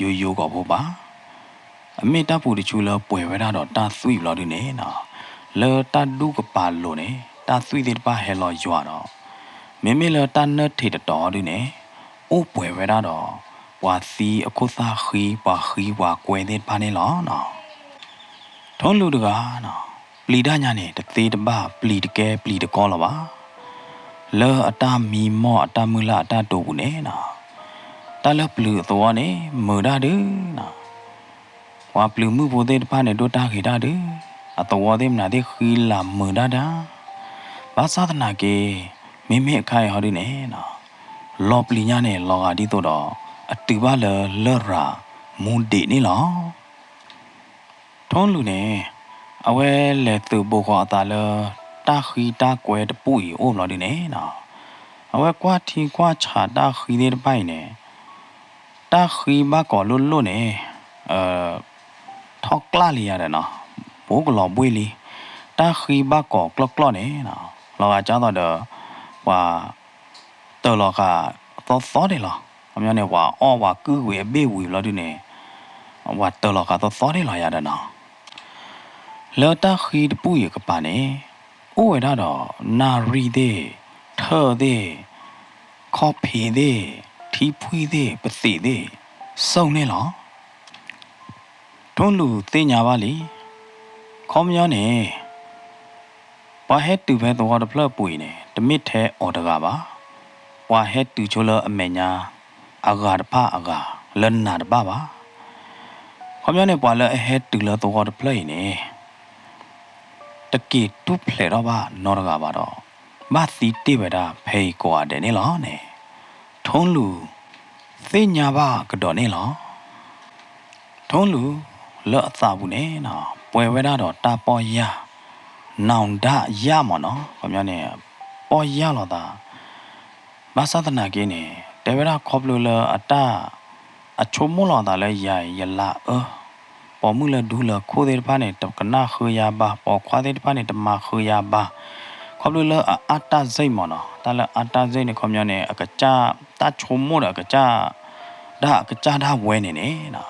ရိုးရိုးကောဘောပါအမေတာပူတချူလောပွေဝဲတာတော့တာသွိဘလို့ဒီနေနော်လောတာဒုကပါလို့နေတာသွိတဲ့ပါဟဲလောရွာတော့မင်းမလောတာနတ်ထေတတော်ဒီနေအိုးပွေဝဲတာတော့ဝါစီအခုသာခီပါခီဝါကွယ်တဲ့ပါနေလောနော်ထုံးလူတကားနော်ပလီဒညာနဲ့တသေးတပပလီတကဲပလီတကောလပါလောအတာမီမော့အတာမူလာအတာတူဘူးနေနော်တလပလူတော်နေမဒါဒူနော်ဝါပလူမှုဘိုတဲ့တပနဲ့တို့တာခေတာဒူအတော်သေးမနာသေးခီလာမဒါဒါဘာသာသနာကေမိမိအခိုင်ဟောဒီနေနော်လောပလီညာနဲ့လောကဒီတော့အတူပါလောရာမွန်ဒီနေလောထုံးလူနေအဝဲလေသူဘောခေါ်တာလတာခီတာကွဲတပူဤအိုမလို့ဒီနေနော်အဝဲကွာထီကွာချာတာခီတဲ့ပိုင်နေတာခီဘကောလွတ်နေထောက်ကလာလီရတယ်နော်ဘိုးကလောပွေးလီတာခီဘကောကလော့ကလော့နေနော်လောကကြတော့ဟွာတော်လောကသောတယ်လောအမျိုးနဲ့ဟွာအော်ဟွာကူဝေဘေဝေလို့ဒီနေဟွာတော်လောကသောတယ်လောရတယ်နော်လောတာခီတပူရကပါနေအိုးဝဲတော့နာရီသေးထော်သေးကော်ဖီသေးထီဖွေးသေးပစီသေးစုံနေလောထုံးလူသိညာပါလေခေါမယောနေဝါဟက်တူပဲတော့တဖလပွေနေတမစ်ထဲအော်တကပါဝါဟက်တူချိုလအမေညာအဂါတဖအဂါလန်နာတပါပါခေါမယောနေပွာလဟက်တူလတော့တဖလိုက်နေတကေတူဖလေတော့ပါနော်တကပါတော့မသီတိဝဒဖေးကွာတယ်နေလောနေထုံးလူသိညာပါကတော့နေလောထုံးလူလော့အသာဘူးနေနော်ပွဲဝဲတော့တာပေါ်ရနောင်ဒရမနော်ခမနေပေါ်ရလောတာမသဒနာကင်းနေတေဝရခေါပလူလအတာအချုံမလောတာလဲရလာပေါ်မှုလဒူလခိုးတဲ့ဖားနဲ့တကနာခရပါပေါ်ခွာတဲ့ဖားနဲ့တမခရပါခေါပလူလအတာစိတ်မနော်တာလအတာစိတ်နဲ့ခမနေအကကြတာချုံမရကကြဒါကကြဒါဝဲနေနေနော်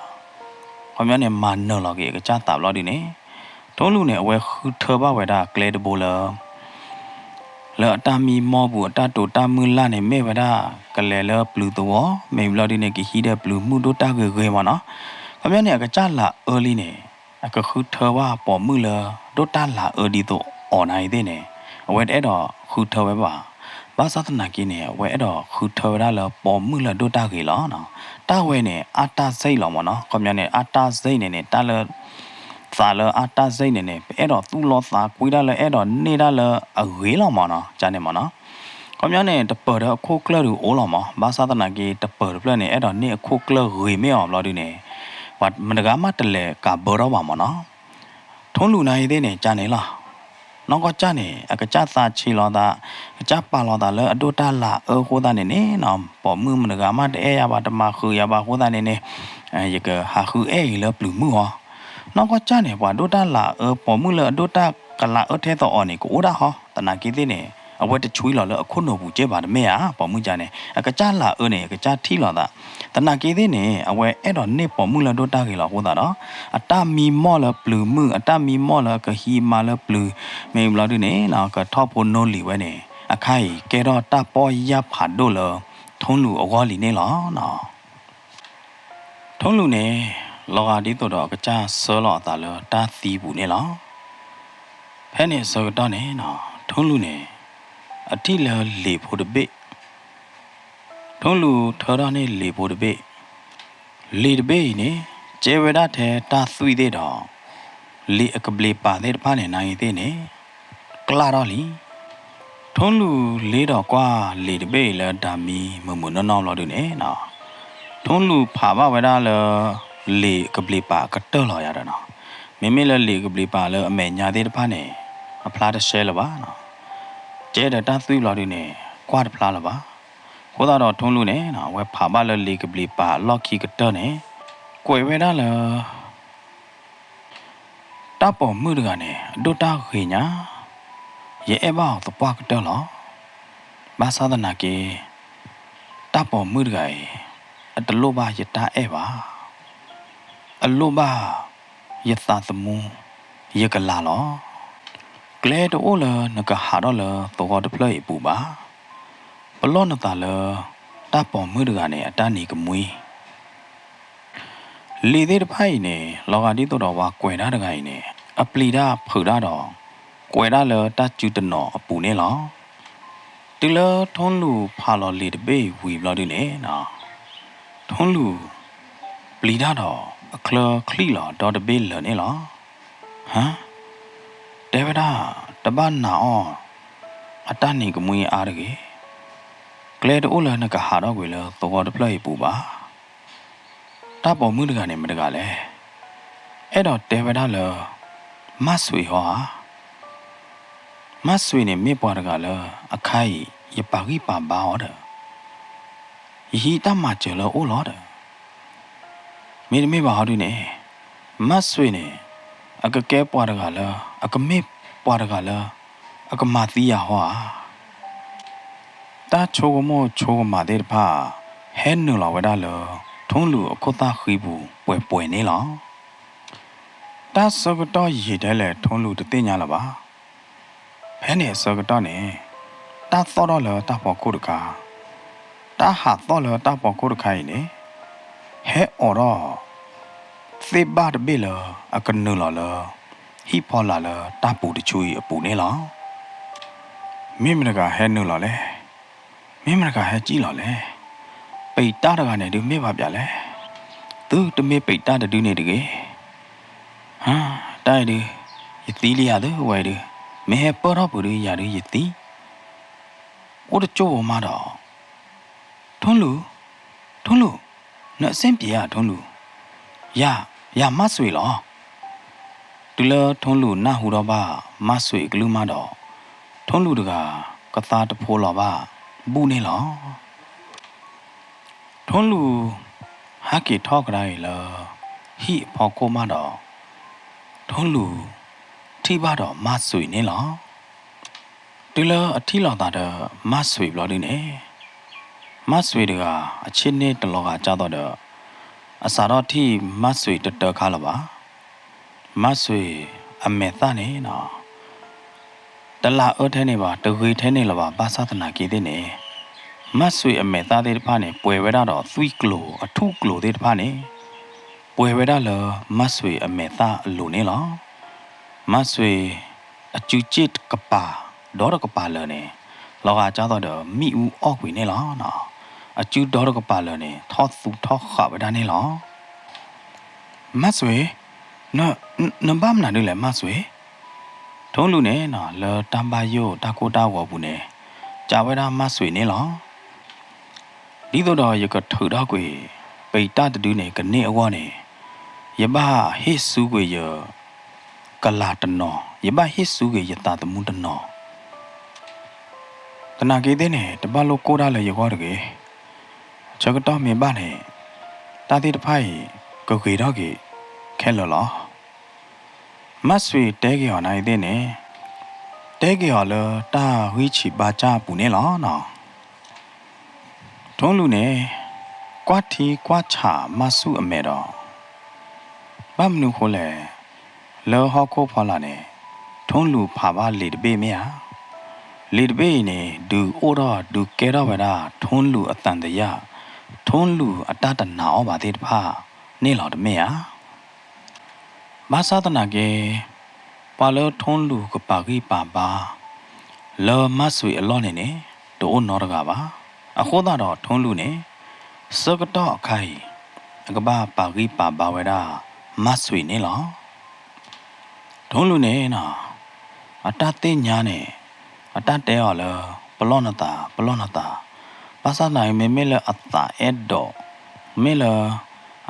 ခမနေမနော်လောကကြတာလောဒီနေထုံးလူနဲ့အဝဲခူထဘဝဲတာကလေတဘူလလောအတာမီမောဘူးအတာတူတာမူလာနဲ့မေဝဒါကလေလဘလူတော်မေဘလောဒီနေကဟီတဲ့ဘလူမှုတို့တာကေမနော်ခမနေကကြလာအလီနေအကခူထဘပေါ်မှုလတို့တာလာအဒီတော့အွန်နိုင်တဲ့နေအဝဲတဲ့တော့ခူထဘပါဘာသာတနာကင်းနေဝဲတော့ခူထရလာပေါ်မှုလတို့တာကေလောနော်တာဝဲနေအတာစိတ်လောမနော်ခမနေအတာစိတ်နေတာလသာလအတာစိတ်နေအဲ့တော့သူ့လောသာကွေးတာလဲအဲ့တော့နေတာလဲအဝေးလောမနော်ဂျာနေမနော်ခမနေတပတော့ခိုးကလရူအိုလောမဘာသာတနာကေတပပလနေအဲ့တော့နေခိုးကလရေမေအောင်လောဒီနေဝတ်မနဂမတလေကဘောတော့ပါမနော်ထုံးလူနိုင်သေးနေဂျာနေလားနောက်ကကြနေအကကြသာချီလောတာအကြပါလောတာလဲအတူတလာခိုးတာနေနေနော်ပေါ်မှုမနဂမတဲရပါတမခူရပါခိုးတာနေနေယကဟာခူအေးလဲပလူမှုဟောနောက်ကကြနေပါဒိုတာလာပေါ်မှုလဲဒိုတာကလာထဲတော့အော်နေကိုဒါဟောတနာကီသေးနေအဝတ်တချွေးလော်လဲအခုနိုဘူးကျဲပါတယ်မေဟာပေါ်မှုကြနေအကကြလာနေအကကြထီလောတာတနာကီသေးနေအဝဲအဲ့တော့နေပေါ်မှုလဲဒိုတာကေလောဟိုတာတော့အတမီမော့လဲပလူမှုအတမီမော့လဲကဟီမာလဲပလူမေဘလာဒီနေနော်ကထောက်ဖို့နိုးလီဝဲနေအခိုင်ကဲတော့တပေါ်ရဖာဒိုလထုံးလူအကောလီနေလောနော်ထုံးလူနေလောကဒီတော့ကကြဆောလောတာလောတာသီးဘူးနေလောဖဲနေစောတော့နေနော်ထုံးလူနေအတိလလေဖို့တပိထုံးလူထော်ရနေလေဖို့တပိလေတပိနေကျေဝဒထဲတာသွိသေးတော့လေအကပလေပါတဲ့ဖားနေနိုင်သေးနေကလာတော့လီထုံးလူလေးတော့ကွာလေတပိလဲဒါမီမမနော်နော်လို့နေနော်ထ ထုံးလူဖာပါဝဲတာလေကပလီပါကတော်လာရတာနော်မိမိလေကပလီပါလေအမေညာသေးတဖာနေအဖလားတရှဲလပါနော်ကျဲတဲ့တသွေးလာတွေနေကွာတဖလားလပါခိုးတော့ထုံးလူနေနော်ဝဲဖာပါလေကပလီပါလော့ခီကတော်နေကွယ်ဝဲတာလေတပေါ်မှုတကနေဒိုတာခေညာရဲဘောက်တပွားကတော်လောဘာသာဒနာကေတပေါ်မှုတကေအတလို့ပါယတာအဲပါအလို့ပါယတာသမုံယကလာလောကလဲတိုးလနကဟာတော့လတော့တပလိုက်ပူပါဘလောနတာလတပေါ်မှုတကနေအတန်းနေကမွေးလီသေးတဖိုင်နေလောကတိတော့ဝါကွယ်တာတကိုင်နေအပလီတာဖူတာတော့ကွယ်တာလတကျူတနော်အပူနေလောတီလထုံးလူဖာလော်လီတပေးဝီဘလော်ဒီနေနော်ထုံးလူပလီတာတော့အခလခလီလော်ဒေါ်တပေးလနေလောဟမ်တေဝဒတပနာအောအတနေကမွေးအားတကေကလဲတိုးလနကဟာတော့ကွေလတော့တပလိုက်ပူပါတပေါ်မှုတကနေမတကလဲအဲ့တော့တေဝဒလမဆွေဟောမဆွေနေမေပွားတကလအခိုင်ရပါကြီးပါပါဟောတယ်ရီတမကျလောအိုလောတယ်မေမေပါဟောဒီနေမဆွေနေအကကဲပွားတကလအကမေပွားတကလအကမတိယဟောတာချိုကမောချိုကမာတဲ့ဖာဟဲနူလာဝဒါလထုံးလူအခုသားခီးဘူးပွဲနေလောတာစကတော့ရည်တယ်လေထုံးလူတသိညာလာပါဖဲနေစကတော့နေတာသောတော့လတာပေါ်ကိုတကာတာဟာတော့လတာပေါ်ကိုတခိုင်နေဟဲအော်တော့သေဘာတဘေလအကနူလာလဟီပေါ်လာလတာပူတချူအပူနေလောမိမနကဟဲနူလာလေမိမနကဟဲကြည့်လာလေပိတ်တာတကနေဒီမေပါပြလဲသူတမေပိတ်တာတူနေတကေဟာတိုက်ဒီယတိလျရတယ်ဝဲဒီမဲပေါ်တော့ဘူးရရယတိအိုတချိုးမတော့ထုံးလူနဲ့အစင်ပြေရထုံးလူရမဆွေလောဒီလထုံးလူနာဟူတော့ပါမဆွေကလူမတော့ထုံးလူတကကသားတဖိုးလောပါဘူးနေလောထုံးလူဟာကီထောက်ကြရလဟိဖောကိုမတော့ထုံးလူထိပါတော့မဆွေနေလောဒီလအထီလောတာတော့မဆွေဘလို့ဒီနေမဆွေတကအချင်းနဲ့တလောကကြတော့အစာတော့ထိမဆွေတခါလပါမဆွေအမေသားနေနော်တလာအထဲနေပါတခွေထဲနေလပါဘာသာသနာကြီးတဲ့နေမဆွေအမေသားတဲ့တဖာနေပွယ်ဝဲတော့3ကလိုအထုကလိုတဲ့တဖာနေပွယ်ဝဲတော့လမဆွေအမေသားအလိုနေလောမဆွေအကျူချစ်ကပါဒေါ်ကပါလနေလောကကြတော့မိဦးအောက်ဝင်နေလောနော်အကျူဒေါ်ကပါလနေထော့သူထော့ခဝဒနေလောမဆွေနဘာမနာနေလေမဆွေထုံးလူနေနော်လတမ်ပါယိုတာကိုတာဝဘူးနေကြာဝဲတာမဆွေနေလောဒီတော့ရကထူတော့ကွေပိတ်တတူနေကနေအဝနေယဘဟိစုကွေရကလာတနောယဘဟိစုကွေယတာတမှုတနောတနာကေတဲ့နေတပလို့ကိုတာလေရကောတကေချက်ကတော့မြင်ပါနဲ့တာတိတဖိုင်ကိုကေတော့ကေခဲလောမဆွေတဲကေော်နိုင်တဲ့နေတဲကေော်လတာဝိချီပါကြပူနေလောနော်ထုံးလူနေကွာတီကွာချာမဆုအမေတော့ဘာမနုခိုလဲလောဟောခိုဖောလာနေထုံးလူဖာပါလေတပေးမရလေတပေးနေဒူအိုတော့ဒူကဲတော့ဗဒါထုံးလူအတန်တရထုံးလူအတတနာဩပါသေးတဖာနေလောတမေရဘာသာတနာကေပါလောထုံးလူကပါကြီးပါပါလောမဆွေအလောနေနေတိုးနော်တကပါအခုတော့ထုံးလူနေစကတော့အခိုင်အကဘာပါကြီးပါပါဝဲတာမဆွေနေလောထုံးလူနေနော်အတသိညာနေအတတဲော်လောပလောနတာဘာသာနိုင်မေမေလအတာအဲ့တော့ မေလာ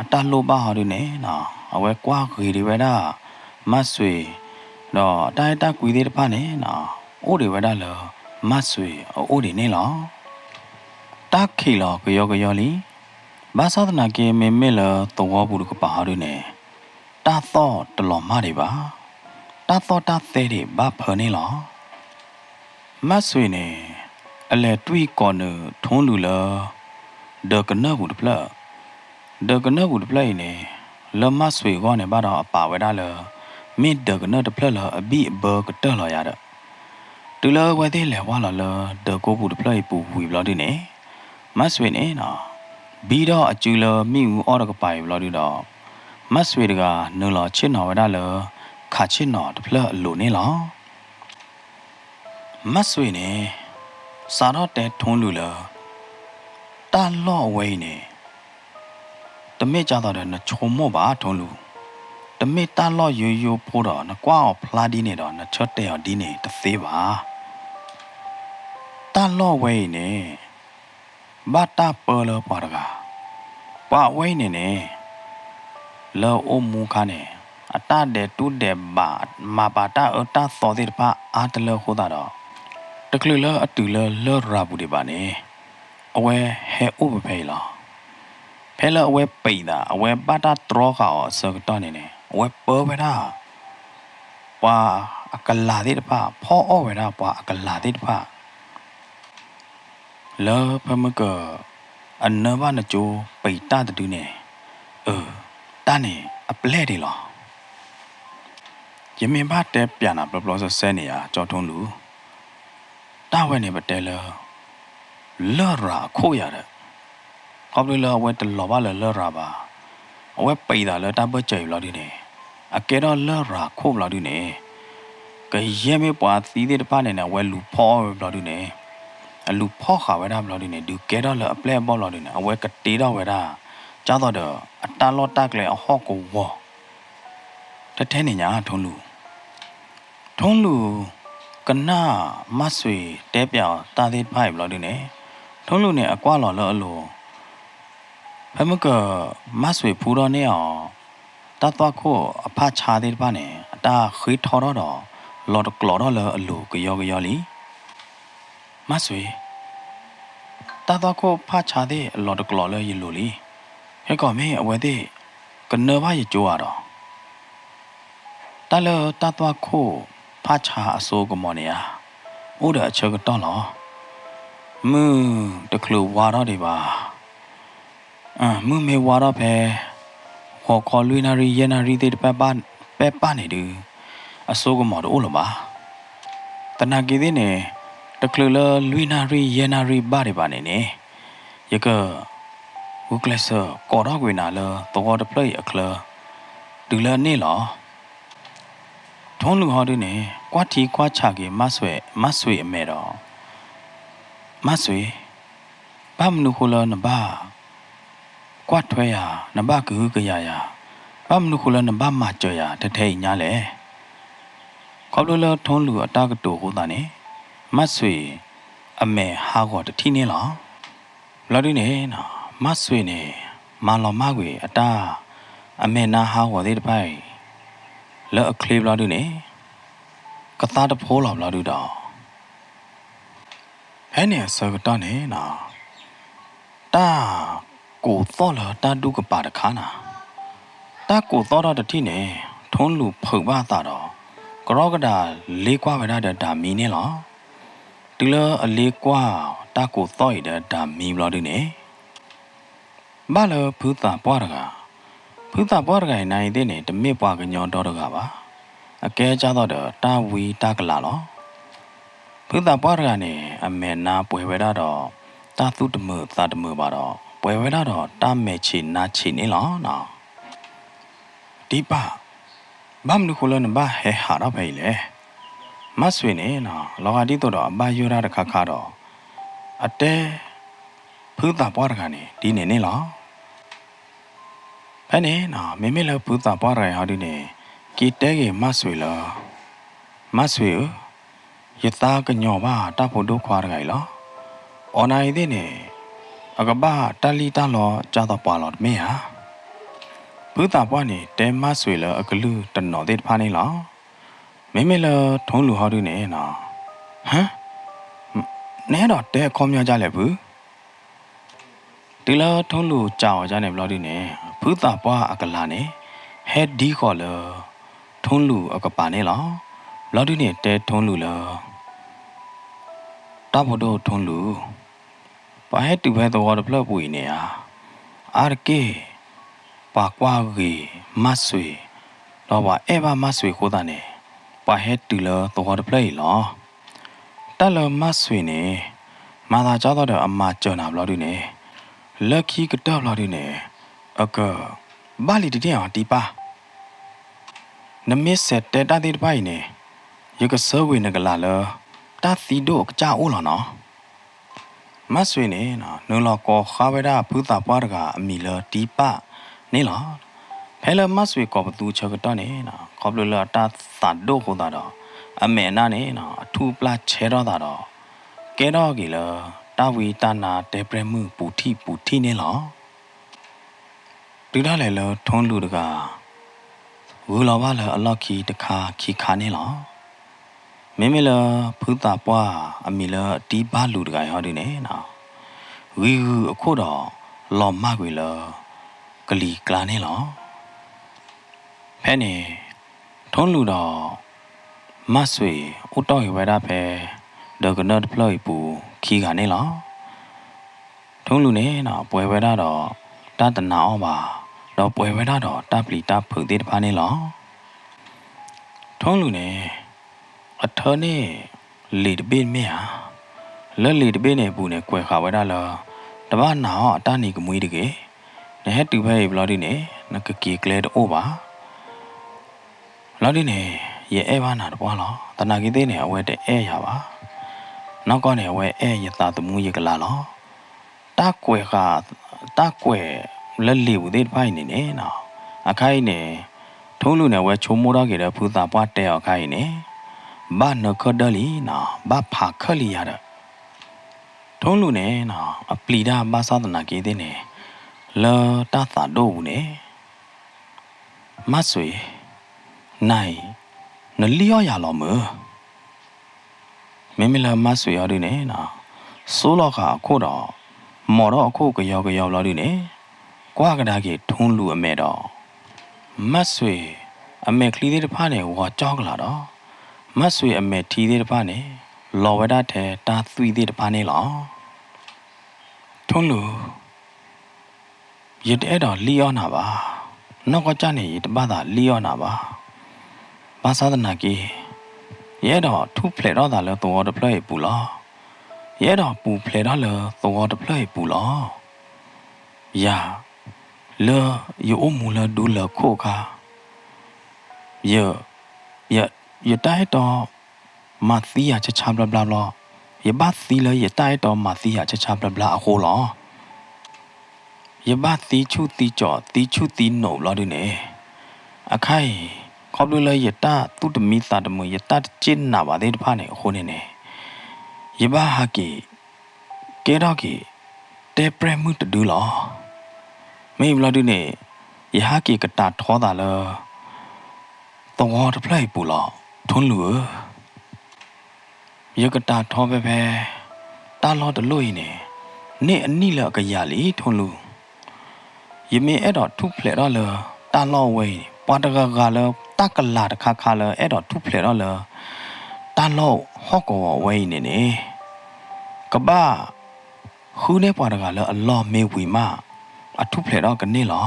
အတလိုပါဟာဒီနေနော်အဝဲကွာခေဒီဝဲတာမတ်ဆွေတော့အတိုင်းတကွေသေးတဖာနေနော်အိုးဒီဝဲတာလောမတ်ဆွေအိုးဒီနေလောတာခိလောကယောလီဘာသာဒနာကေမေမေလာတော့ဘူးကပါဟာဒီနေတာသောတလောမတွေပါတာသောတာသေးတွေဘာဖနေလောမတ်ဆွေနေအလဲတွေးကောနထုံးလူလာဒကနဘူးတဖလာဒကနဘူးတဖလာနေလမတ်ဆွေကောနေဘာတော့အပါဝဲတာလာမိဒကနတဖလာလာအဘိဘကတလာရတဲ့တူလာဝဲသေးလဲဝါလာလာဒကိုဘူးတဖလာပူဝီဘလာဒီနေမတ်ဆွေနေနော်ဘီတော့အကျူလာမိဦးအော်ရကပိုင်ဘလာဒီတော့မတ်ဆွေတကနလောချစ်နော်ဝဲတာလာခါချစ်နော်တဖလာလိုနေလောမတ်ဆွေနေစာတော့တဲထုံးလူလာတာလော့ဝဲနေတမေကြတော့တဲ့နချုံမော့ပါထုံးလူတမေတာလော့ရိုးဖိုးတော့နကွာဖလာဒီနေတော့နချတ်တဲ့ဒီနေတသေးပါတာလော့ဝဲနေဘာတာပေါ်လပါရကပါဝဲနေနေလောအုံမူခါနေအတတဲ့တူတဲ့ဘာမပါတာအတသောတဲ့ပါအားတလဟိုတာတော့တကလလအတူလလောရာဘူးဒီပါနေအဝဲဟဲဥပဖေးလားဖဲလအဝဲပိတ်တာအဝဲပါတာတရောခါအောစကတော့နေနေအဝဲပေါ်ဝဲတာပွာအကလာတဲ့ပါဖောအောဝဲတာပွာအကလာတဲ့ပါလောဖမကအနဘနချိုပိတ်တာတူနေတာနေအပလဲတယ်လားယမင်ပါတဲပြန်တာဘလဘလဆဲနေရကြောထုံးလူတာဝဲနေပတဲလောလောရာခိုးရတယ်ခေါပလလောဝဲတလောပါလောရာပါအဝဲပိတာလောတာပကြိုင်လောဒီနေအကဲတော့လောရာခိုးလောဒီနေကရဲမေပွားသီးတဲ့တပါနေနဲ့ဝဲလူဖောလောဒီနေအလူဖောခါဝဲတာလောဒီနေဒူကဲတော့လောအပလဲပေါ့လောဒီနေအဝဲကတေးတော့ဝဲတာကြားတော့အတလောတကလေအဟော့ကိုဝေါတထဲနေညာထုံးလူကနာမဆွေတဲပြောင်တာသေးဖိုင်ဘလောဒီနေထုံးလူနဲ့အကွာလော်လော်အလိုဖမကမဆွေဖူတော်နေအောင်တတ်သွားခို့အဖချာသေးပါနဲ့အတာခိထော်တော့လော်တကလော်တော့လော်အလိုကယောလီမဆွေတတ်သွားခို့ဖချာသေးလော်တကလော်လော်ရလိုလီဟဲ့ကောမင်းအဝဲသေးကနဘာရကြိုးရတော့တလော်တတ်သွားခို့ဖချာအစိုးကမော်နေရဥဒအချက်ကတော့လောမူတကလူဝါတော့ဒီပါမူမေဝါတော့ပဲခေါ်ခေါ်လွိနာရီယနာရီတဲ့ပပနေတူအစိုးကမော်တော့လို့ပါတနာကြီးတဲ့နေတကလူလလွိနာရီယနာရီပါဒီပါနေနေယကဝကလဆာကော်တော့ကွေနာလတော့တပလိအခလဒူလနေလောထုံးလူဟောတဲ့နေကွာတီကွာချကေမဆွေအမဲတော့မဆွေဘာမနုခလနဘာကွာထွဲရနဘာကူကရရဘာမနုခလနဘာမကြော်ရတထဲညာလေခေါပလလထုံးလူအတာကတူဟိုတာနေမဆွေအမဲဟာကောတတိနေလားလော်ဒီနေနော်မဆွေနေမလော်မကွေအတာအမဲနာဟာကောသေးတပိုင်လော်အခလီဘလော်ဒီနေကသားတဖိုးလော်ဘလော်ဒီတော့ဟဲ့နေစကတော့နေနော်တာကိုသောလာတာဒုကပါတခါနာတာကိုသောတော့တတိနေထုံးလူဖုတ်ပါတာတော့ကရောကဒါလေးကွာဝရတဲ့ဒါမီနေလောဒီလအလေးကွာတာကိုသောရတဲ့ဒါမီဘလော်ဒီနေဘာလဖူတာပွားရကဖူတာပွားရကနိုင်တဲ့နေတမေပွားကညောတော့ကပါအကဲကြတော့တာဝီတာကလာလောဖူတာပွားရကနေအမေနာပွေဝဲတော့တာသူတမသာတမပါတော့ပွေဝဲတော့တာမဲချီနာချီနေလောနော်ဒီပါဘာမလို့ခလနဘာဟဲဟာတော့ပဲလေမဆွေနေနော်လောကတိတော့အဘယူရတဲ့ခါတော့အတဲဖူတာပွားရကနေဒီနေနေလောဖဲနေနော်မေမေလဖူတာပွားရဟာဒီနေကီတဲကေမဆွေလောမဆွေယတာကညောပါတာဖို့ဒုခွာရခိုင်လောအွန်နိုင်တဲ့နေ အကဘာတလီတလောကြာတော့ပွာလောမေဟာဘူးတာပွားနေတဲမဆွေလအကလူတနော်တဲ့ဖာနေလားမေမေလထုံးလူဟောတူနေနော်ဟမ်နဲတော့တဲခေါ်မြောကြလဲဘူးဒီလထုံးလူကြောက်ကြနေဘလို့ဒီနေဘူးတာပွားအကလာနေဟက်ဒီခေါ်လထုံးလူအကပါနေလားဘလို့ဒီနေတဲထုံးလူလားတဘတော့ထုံးလူပါဟက်တူပဲတော့ဘလို့ပူနေอ่ะအာကေပါကွာကြီးမဆွေတော့ပါအဲပါမဆွေကိုတာနေပါဟက်တူလတော့တပလေလောတက်လမဆွေနေမာသာကြောတော့အမကြော်နာဘလို့ဒီနေလက်ခီကတော့ဘလို့ဒီနေအကဘာလီတည်းအောင်ဒီပါနမစ်ဆက်တဲတာတိပိုင်နေရကဆဝေနကလာလတာသီဒိုကကြာအိုးလောနော်မဆွေနေနော်နုလောကောခါဝဒဖူတာပွားတကအမီလဒီပါနေလောဖဲလမဆွေကောဘသူချကတော့နေနော်ခေါပလလတာသတ်ဒိုခိုတာတော့အမေနာနေနော်အထူပလာချဲတော့တာတော့ကဲတော့ကြီးလတာဝီတာနာတေပရမှုပူထီနေလောဒီတော့လေလထုံးလူတကဝူလောပါလအလောက်ခီတခါခီခါနေလောမင်းမလဖူတာပွားအမီလဒီပါလူတကဟောဒီနေနော်ဝီအခုတော့လော်မကွေလကလီကလာနေလောဖဲနေထုံးလူတော့မဆွေဦးတော့ရဝရဖဲဒဂနတ်ဖလိုပူခီကနေလောထုံးလူနေနော်ပွဲဝဲတော့တတနာအောင်ပါတော့ပွဲဝဲတော့တပလီတဖုသေးတဖာနေလောထုံးလူနေအထောနေလီတပိမေဟာလဲလီတပိနေပူနေကွယ်ခါဝဲတာလောတပနာအတနေကမွေးတကေနဲတူဖဲဘလော်ဒီနေနကကီကလဲတော့ပါလော်ဒီနေရဲ့အဲဘာနာတော့ပွားလောတနာကြီးသေးနေအဝဲတဲ့အဲရပါနောက်ကောနေဝဲအဲရတာတမှုရကလာလောတာကွယ်လက်လီဘူးသေးဖိုင်နေနေနော်အခိုင်နေထုံးလူနေဝဲချုံမိုးတော့ကြတဲ့ဖူတာပွားတဲ့အခိုင်နေဘာနခဒလီနော်ဘာဖာခလီရတဲ့ထုံးလူနေနော်အပလီဒါဘာသာတနာကြီးသေးနေလောတာသာတော့ဘူးနေမဆွေနိုင်နလီယောရလောမမင်းမလာမဆွေရနေနော်ဆိုးတော့ခါအခုတော့မော်တော့အခုကြောက်လော်နေကွာကဒါကြီးထုံးလူအမဲတော့မဆွေအမဲကလီသေးတဖားနေဝါကြောက်ကလာတော့မဆွေအမဲထီသေးတဖားနေလော်ဝဒတဲ့တာသွီသေးတဖားနေလောထုံးလူရတဲ့တော့လီယောနာပါနောက်ကကြနေတပတ်သာလီယောနာပါဘာသာတနာကြီးရဲတော့ထူဖလေတော့တာလဲတော်တဖလေပူလားရဲတော့ပူဖလေတော့လဲတော်တဖလေပူလားယာလေယိုမူလာဒူလာခိုခါရတိုက်တော့မသီးရချချဘလဘလရဘသီလေရတိုက်တော့မသီးရချချဘလဘလအခိုလားရဘသီချုတီကြောတီချုတီနိုလော်ဒီနေအခိုင်ခေါပလူလေရတာသူတမီတာတမရတာကျင်းနာပါသေးတဖာနေခိုနေနေရဘဟာကီကဲတော့ကီတေပရမှုတဒူလောမေဘလဒီနေယဟာကီကတာထောတာလောတော့တဖလိုက်ပူလောထွန်းလူယကတာထောပဲပဲတာလောတလို့နေအနိလကရလီထွန်းလူယမေအဲ့တော့ထုဖလေတော့လောတာလောဝဲပွားတကကလောတကလာတခါခါလောအဲ့တော့ထုဖလေတော့လောတာလောဟော့ကောဝဲနေကဘာခူးနေပွားတကလောအလောမေဝီမအထုဖလေတော့ကနေလော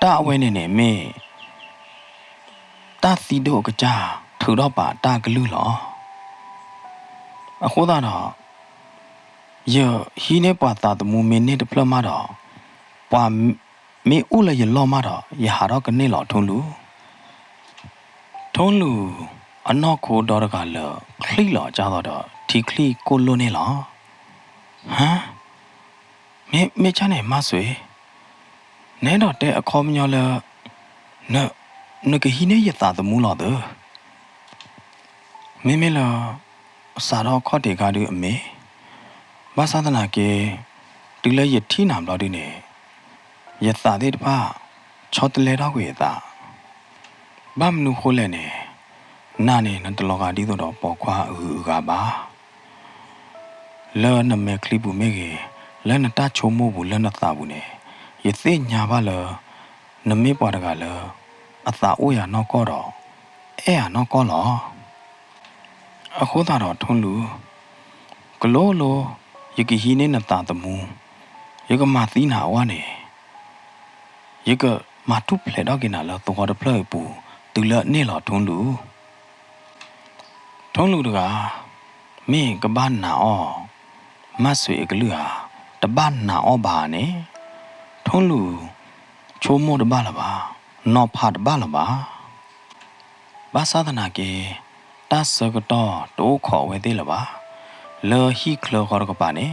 တာအဝဲနေမေတာစီဒိုကကြာထူတော့ပါတာကလူလောအခုတော့ယဟီနေပွားတာတမူမင်းနေတဖလမတော့ပွာမေဦးလေရလောမတော့ရဟာတော့ကနေလောထုံးလူအနောက်ကိုတော့ကလောခလိလောကြတော့ဒီခလိကိုလွန်နေလောဟမ်မေချနေမဆွေနဲတော့တဲ့အခေါ်မညောလဲနကဟီနေရတာတမူလောတော့မေလာစာတော့ခေါ်တေကားဒီအမေဘာသာတနာကေ တူလဲရထီနာမလို့ဒီနေရသာတဲ့တပါချောတလဲတော့ကိုရသာဘာမနုခိုးလဲနေနာနေနတလောကဒီတော့ပေါ်ခွာကပါလဲနမဲကလီပူမေကေလဲနတာချုံမို့ဘူးလဲနသာဘူးနေရသိညာပါလနမေပွားတကလအသာအိုးရနောက်ကောတော့အဲ့ရနောက်ကောလောအခုသာတော့ထွန်းလူကလိုလိုယကဟီနေနတာတမူယကမသီနာဝါနေယကမတုဖလက်တော့ကင်နာလတော့တဖလက်ပူတူလနေလောထွန်းလူတကမင်းကဘာနာအောမဆွေကလူဟာတဘာနာအောဘာနေထွန်းလူချိုးမို့တဘာလာပါနော်ဖတ်ဘာလာပါဘာသာဒနာကေတတ်စကတော့တိုးခေါ်ဝဲသေးလာပါလော်ဟီကလောခေါ်ကပါနေ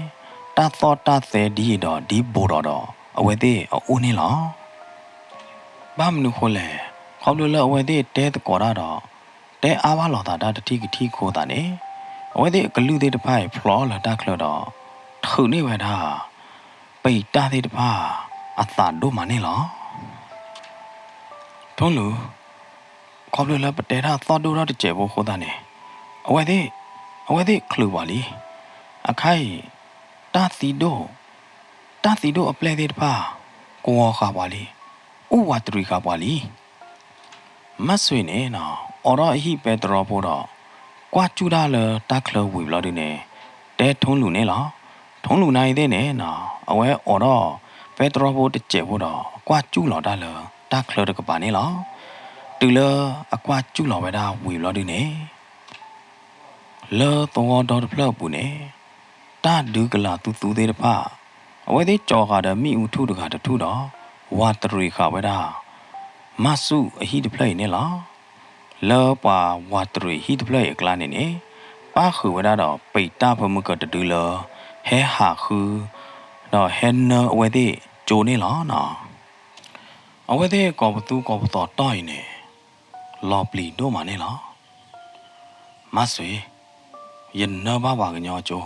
တတ်သောတတ်သေးဒီတော့ဒီဘောတော့အဝဲသေးအိုးနေလောဘာမနုခိုးလဲခေါလို့လောအဝဲသေးတဲတကော်တော့တဲအားပါလောတာတတိကတိခိုးတာနေအဝဲသေးကလူသေးတဖိုင်ဖလောလာတခလတော့ထုနေဝဲတာပိတ်တာသေးတဖာအသာတို့မနေလောထုံးလူခေါလို့လောပတဲတာသောတို့တော့တကျဲဖို့ခိုးတာနေအဝဲသေးခလူပါလီအခိုင်တာစီတို့အပလဲသေးတဖာကိုဝခါပါလီဥဝတရီခါပါလီမဆွေနေနော်အော်တော့အဟိပဲတော်ဖို့တော့ကွာကျူတာလတခလဝီဘလော်ဒီနေတဲထုံးလူနေလားထုံးလူနိုင်သေးနေနော်အဝဲအော်တော့ပဲတော်ဖို့တကျဲဖို့တော့ကွာကျူလော်တာလတခလတကပါနေလားတူလအကွာကျူလော်ဝဲတာဝီဘလော်ဒီနေလောတော်တော်ဖလောက်ပူနေတာဒုကလာတူသေးတဖာအဝဲသေးကြော်ခါတယ်မိဦးထုတခါတထုတော့ဝါတရီခါဝဲတာမဆုအဟိတဖလိုက်နေလားလောပါဝါတရီဟိတဖလိုက်ကလာနေနေပါခူဝဒါတော့ပိတ်တာဖမှုကတူလဟဲဟာခူတော့ဟဲနအဝဲသေးဂျိုနေလားနော်အဝဲသေးကောပတူကောပတော်တိုင်နေလော်ပလီတို့မနေလားမဆွေယနဘာကညောဂျို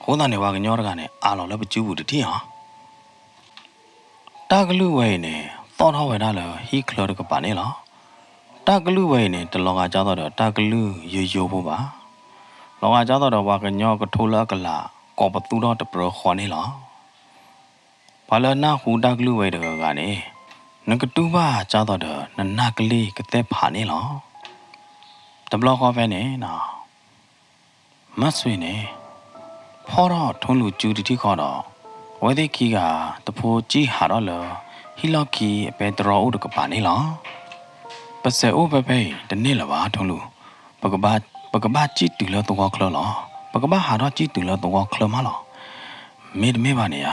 ခိုးတာနေဝါကညောတကနေအာလော်လည်းပကျူးဘူးတတိဟာတာကလူဝဲနေတော်တော်ဝဲတာလဟီကလော်တကပါနေလားတာကလူဝဲနေတလောကကြောက်တော့တာကလူရေရိုးဖို့ပါလောကကြောက်တော့ဝါကညောကထိုးလာကလာကောပတူတော့တပရခေါ်နေလားဘာလနာဟူတာကလူဝဲတကကနေနကတူပါကြောက်တော့နနကလေးကတဲ့ဖာနေလားတဘလခေါ်ပဲနေနော်မဆွေနေဖောတော့ထုံးလူကျူတီခေါ်တော့ဝဲတဲ့ခီကတဖိုးကြီးဟာတော့လဟီလော်ကီအပဲတော်ဦးတကပါနေလားပစဲအိုဘပဲတနေ့လပါထုံးလို့ပကဘာကြည့်တူလို့တော့ခလလောပကဘာဟာတော့ကြည့်တူလို့တော့ခလမလောမေပါနေရ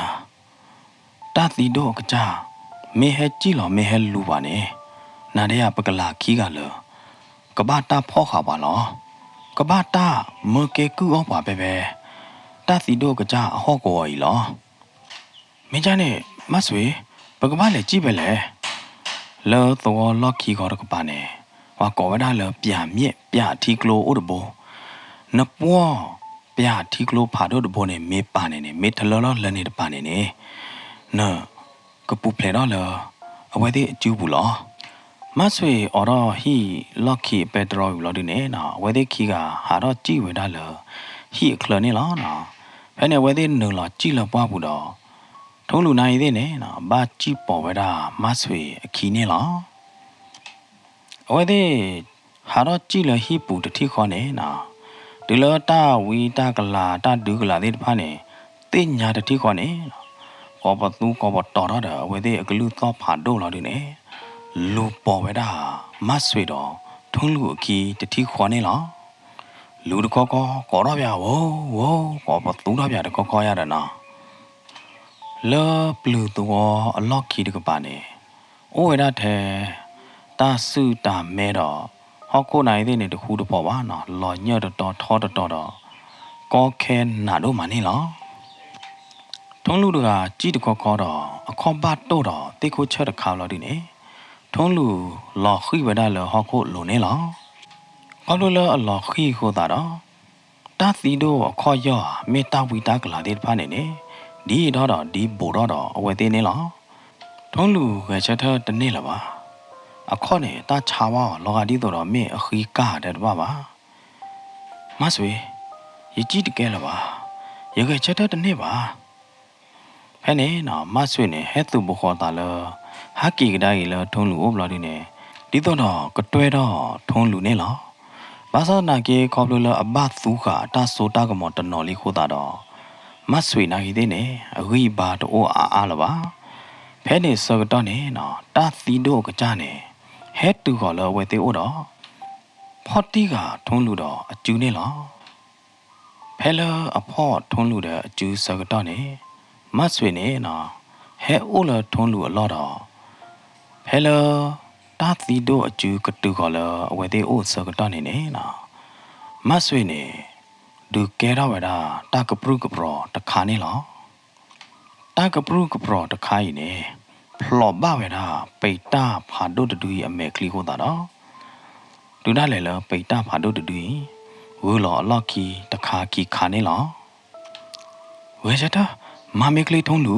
တာတီတော့ကကြမေဟဲကြည့်လောမေဟဲလူပါနေနာတဲ့ပကလာခီကလောကဘာတာဖောခါပါလောကဘာတာမကေကူအောင်ပါပဲတာတီတော့ကကြအဟော့ကိုရီလောမင်းကြနဲ့မဆွေပကဘာလေကြည့်ပဲလေလောတော်လော်ခီခေါ်ကပါနေဝါကောဝဒါလောပြမြက်ပြထီကလိုဥဒဘောနပွားပြထီကလိုဖာတော့ဒဘောနေမေပါနေမေထလောလနေတပါနေနကပူဖလေတော့လောအဝဲသေးအကျူးဘူးလောမဆွေအော်တော့ဟီလော်ခီပက်ထရိုလော်ဒီနေနော်အဝဲသေးခီကဟာတော့ကြည့်ဝဲတာလောဟီခလနေလောနော်ဖဲနေဝဲသေးနူလောကြည့်လောပွားဘူးတော့ထုံးလူနိုင်သေးနေနော်ဘာကြည့်ပေါ်ဝဲတာမဆွေအခီနေလောအဝဲသေးဟာတော့ကြည့်လဟိပူတတိခေါ်နေနော်ဒီလောတာဝီတာကလာတာဒုကလာသေးတဖာနေတင်ညာတတိခေါ်နေကောပတူကောပတော်တော့အဝဲသေးအကလူတော့ဖာတော့လာနေလူပေါ်ဝဲတာမဆွေတော့ထုံးလူအခီတတိခေါ်နေလောလူတကောကောတော့ဗျာဝိုးကောပတူတော့ဗျာတကောကောရတာနော်လောပလူတော်အလော့ခီတကပါနေအိုးဝဲတာထဲတာစုတာမဲတော့ဟောကိုနိုင်တဲ့နေတခုတပေါ်ပါနော်လော်ညတ်တော်ထောတော်ကောခဲနာတို့မနေလောထုံးလူတကကြီးတကောကောတော့အခေါ်ပတ်တော့တိတ်ခိုချက်တခါလော်ဒီနေထုံးလူလော်ခိဝဲတာလော်ဟောကိုလိုနေလောဘာလို့လဲအလော်ခိခိုတာတော့တာစီတို့အခေါ်ရောမေတာဝီတာကလာတဲ့ဖာနေ ဒီတော့ဒီဘူတော့အဝဲသေးနေလားထုံးလူဝဲချက်ထတနေ့လားပါအခေါနေတာချာပါလောကဒီတော့မင်းအခီးကားတယ်တပါမဆွေရကြည့်တကယ်လားပါရခဲ့ချက်တနေ့ပါဖဲနေနော်မဆွေနေဟဲ့သူဘခေါ်တာလားဟာကီကဒါကြီးလားထုံးလူအိုဘလာဒီနေဒီတော့ကတွဲတော့ထုံးလူနေလားဘာသာနာကေခေါပလိုလအဘသူကအတဆိုတာကမောတနော်လေးခိုးတာတော့မဆွေနာကြီးသေးနေအဂိဘာတော့အားလားပါဖဲနေစောတော့နေနော်တာသီတို့ကကြနေဟဲ့တူခေါ်လောဝဲသေးအိုတော့ဖော်တီကထုံးလူတော့အကျူးနေလားဖဲလအဖော့ထုံးလူတဲ့အကျူးစောတော့နေမဆွေနေနော်ဟဲ့အိုလထုံးလူအလော့တော့ဖဲလတာသီတို့အကျူးကတူခေါ်လောအဝဲသေးအိုစောတော့နေနေနော်မဆွေနေဒုကဲရဝဲတာတာကပရုကပရောတခါနေလားတာကပရုကပရောတခါကြီးနေဖလော့ဘဝဲတာပိတ်တာဖာတို့တူကြီးအမေကလီကိုတာတော့ဒူဒါလေလပိတ်တာဖာတို့တူကြီးဝူလော်လော့ခီတခါခီခါနေလားဝဲချက်တာမမေကလေးထုံးလူ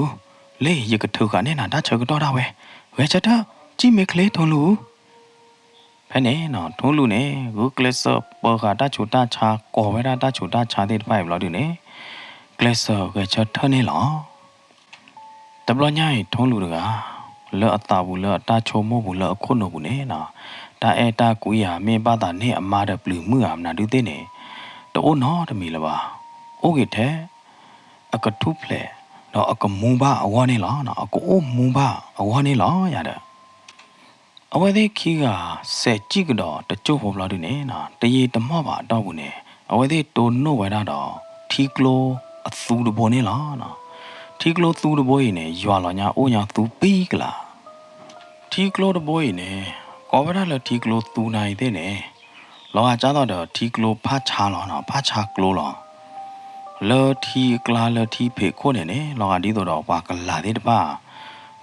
လေရကထုကနေနာတာချေကတော့တာဝဲချက်တာကြည့်မေကလေးထုံးလူဖဲနေနော်ထုံးလူနေဂူကလစ်ဆပ်ပေါ်ကတာချူတာချာကောဝဲတာချူတာချာတဲ့ဖိုင်ဘလော်ဒီနေကလစ်ဆပ်ကချက်ထနေလားတဘလညိုင်ထုံးလူတကလောအတာဘူးလောတာချုံမို့ဘူးလောအခုနို့ဘူးနေနော်တာအဲတာကူရမင်းပါတာနေအမားတဲ့ဘလူးမှုအမနာဒူတဲ့နေတိုးနော်တမီလပါโอเคတဲ့အကထုဖလေနော်အကမူပါအဝါနေလားနော်အကိုမူပါအဝါနေလားရတဲ့အဝဲသေးခီကစက်ကြည့်ကတော့တချို့ဟောဘလာဒီနေနော်တရေတမော့ပါတော့ဘူးနေအဝဲသေးတိုနို့ဝဲတာတော့ထီကလိုအသူတဘောနေလားနော်ထီကလိုသူတဘောရင်နေရွာလောညာအိုညာသူပီးကလားထီကလိုတဘောရင်နေကောဗရလထီကလိုသူနိုင်တဲ့နေလောကကြတော့ထီကလိုဖာချာလောနော်ဖာချာကလိုလောလော်ထီကလာလော်ထီဖေခိုးနေနေလောကဒီတော့ဘာကလာတဲ့တပါ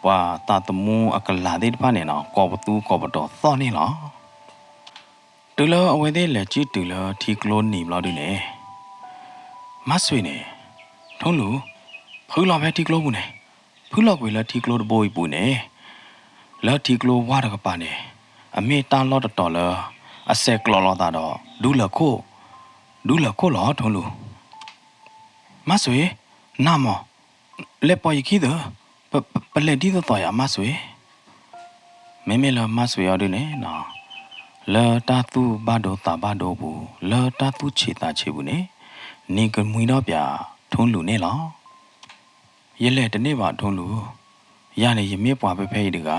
ဝါတာတမူအကလာတဲ့တပါနေနော်ကောပတူကောပတော်သောနေလောတူလောအဝဲသေးလက်ကြည့်တူလောထီကလိုနေမလို့ဒီနေမဆွေနေထုံးလူဖူးလောပဲထီကလိုဘူးနေဖူးလောကွေလထီကလိုတဘိုးပူနေလော်ထီကလိုဝါတကပါနေအမေတာလော့တော်လောအဆက်ကလောတာတော့ဒူလခိုလောထုံးလူမဆွေနာမလက်ပေါ်ရခိဒပလက်ဒီတော့ရမဆွေမဲလမဆွေရတဲ့နေနော်လာတာသူဘာဒိုတာဘာဒိုဘူးလာတာသူချေတာချေဘူးနေကမွေတော့ပြထုံးလူနေလားရဲလက်တနေ့ပါထုံးလူရနေရမေပွားပဲဖဲရတက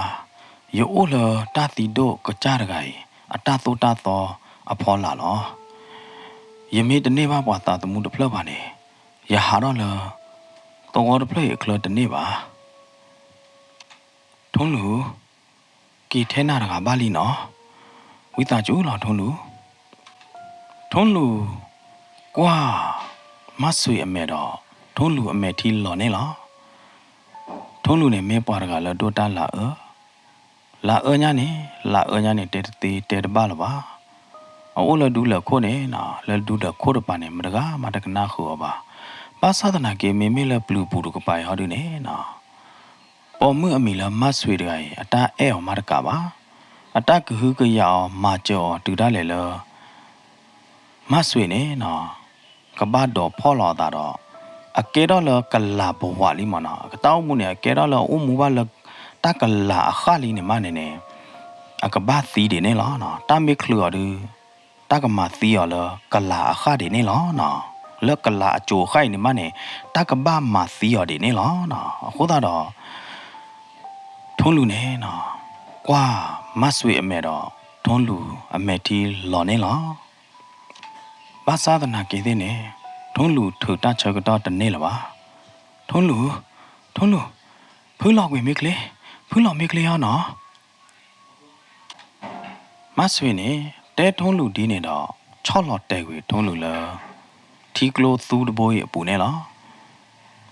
ယောအိုလာတာတီတို့ကကြရကိုင်အတာတူတာတော့အဖော်လာလောရမေတနေ့ပါပွားတာတမှုတဖလပါနေရဟာတော့လာတော့ပလေကလတနေပါထုံးလူကီထဲနာကဘာလီနော်ဝိတာကျူလာထုံးလူကွာမဆွေအမေတော့ထုံးလူအမေထီလော်နေလားထုံးလူနဲ့မဲပွားတကလတိုတာလာညာနေတဲတပါလပါအိုလဒူလခိုနေနော်လဒူဒခိုရပါနေမတကမတကနာခေါ်ပါပါသဒနာကေမေလဘလူပူကပိုင်ဟောဒီနေနော်ပေါ်မှုအမီလာမဆွေတကရင်အတာအဲအောင်မတကပါအတကဟုကရအောင်မကြောတူတာလေလမဆွေနေနော်ကဘာတော့ဖော်လာတာတော့အကေတော့လကလာဘဝလီမနော်ကတောင်းမှုနေအကေတော့လအမှုပါလတကလာအခါလီနေမနေနေအကဘာသီးနေနေလားနော်တမေခလျော်ဒီတကမသီးရလကလာအခါနေနေလားနော်လက်ကလာအချိုခိုင်နေမနဲ့တကဘာမသီရဒီနေလားနော်အခုတော့ထုံးလူနေနော်ကွာမဆွေအမေတော့ထုံးလူအမေတီလော်နေလားဘာသာဒနာကေတဲ့နေထုံးလူထူတချေကတော့တနေလားပါထုံးလူဖူးလောက်ဝင်မိကလေးရနော်မဆွေနေတဲထုံးလူဒီနေတော့6လော်တဲကွေထုံးလူလားထီကလိုသူတဘိုးရဲ့အပူနဲ့လား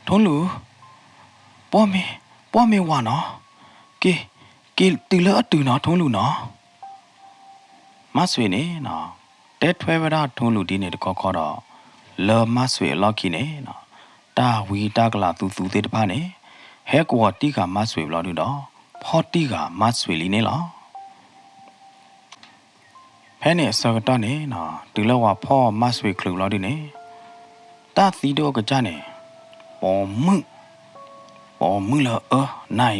ထုံးလူပွားမေဝါနော်ကေတီလာအတူနော်ထုံးလူနော်မဆွေနေနော်တဲထွဲဝရထုံးလူဒီနေတခေါ်တော့လော်မဆွေလောက်ခီနေနော် ta we ta la tu tu te pa ne he ko ti ka ma swe lo du do pho ti ka ma swe li ne lo phe ne sa ka ta ne na tu lo wa pho ma swe khlu lo du ne ta si do ka cha ne po mu la nai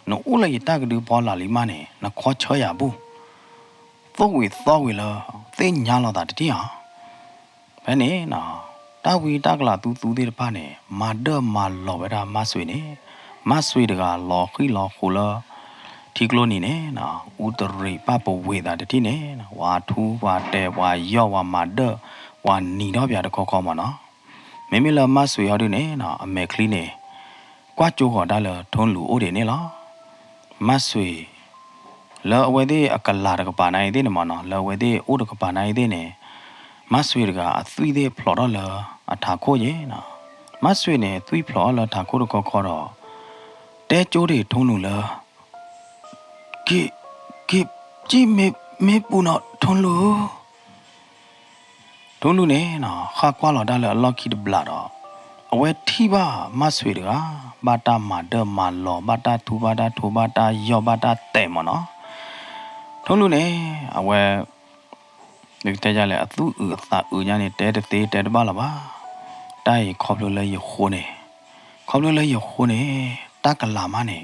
no u la yi ta ka du po la li ma ne na kho cho ya bu tho we la te nya lo da ti ha phe ne na ta we ta ka la tu tu te pa ne ma de ma lo ba da ma swe ne ma swe de ka lo khi lo khu la thi klo ni ne na u to ri pa po we da ti ne wa thu wa te wa yo wa ma de wa ni do bya de kho ma no me me la ma swe ha du ne na a me kli ne kwa cho ho da la thon lu o de ne la ma swe la we de a ka la de ka pa nai de ne ma no la we de o de ka pa nai de ne ma swe de ka a thui de phlo da la a tha kho ye na ma swe ne thui phlo la tha kho de kho do te cho de thon lu la ki ji me pu no thon lu ne na kha kwa la da la lo ki de bla doအဝဲထီပါမဆွေတကဘာတာမာဒမာလောဘာတာထူဘာတာထိုဘာတာယောဘာတာတဲ့မနော်ထုံးလို့နေအဝဲဒီတဲကြလဲအသူအသာဦးညာနေတဲတဲ့တဲတပါလားပါတိုင်ခေါပလို့လဲရခိုးနေခေါပလို့လဲရခိုးနေတကလာမနေ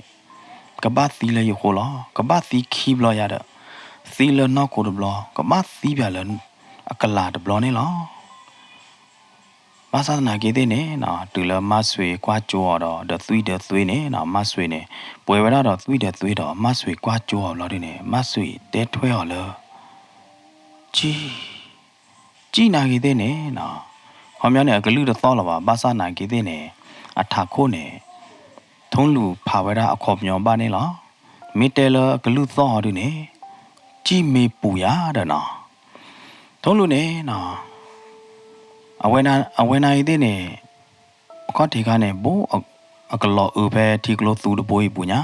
ကဘာသီလဲရခိုးလောကဘာသီခီဘလောရတဲ့သီလနော်ကိုဒဘလောကဘာသီပြလဲအကလာဒဘလောနေလောဘာသာနာကေတဲ့နေနော်တူလမဆွေကွာကြောတော့ဒသွေးနေနော်မဆွေနေပွဲဝရတော့သွေးတော့မဆွေကွာကြောလို့တဲ့နေမဆွေတဲထွဲော်လောကြီးနာကေတဲ့နေနော်ဟောမြောင်းနေဂလူတော့သောလာပါဘာသာနာကေတဲ့နေအထာခိုးနေထုံးလူဖာဝရအခေါ်မြော်ပါနေလားမီတဲလဂလူသောဟောတဲ့နေကြီးမေပူရတဲ့နော်ထုံးလူနေနော်အဝဲနာရတဲ့နေခေါတေကနေဘောအကလောဥပဲတီကလောသူတဘိုးပူညာ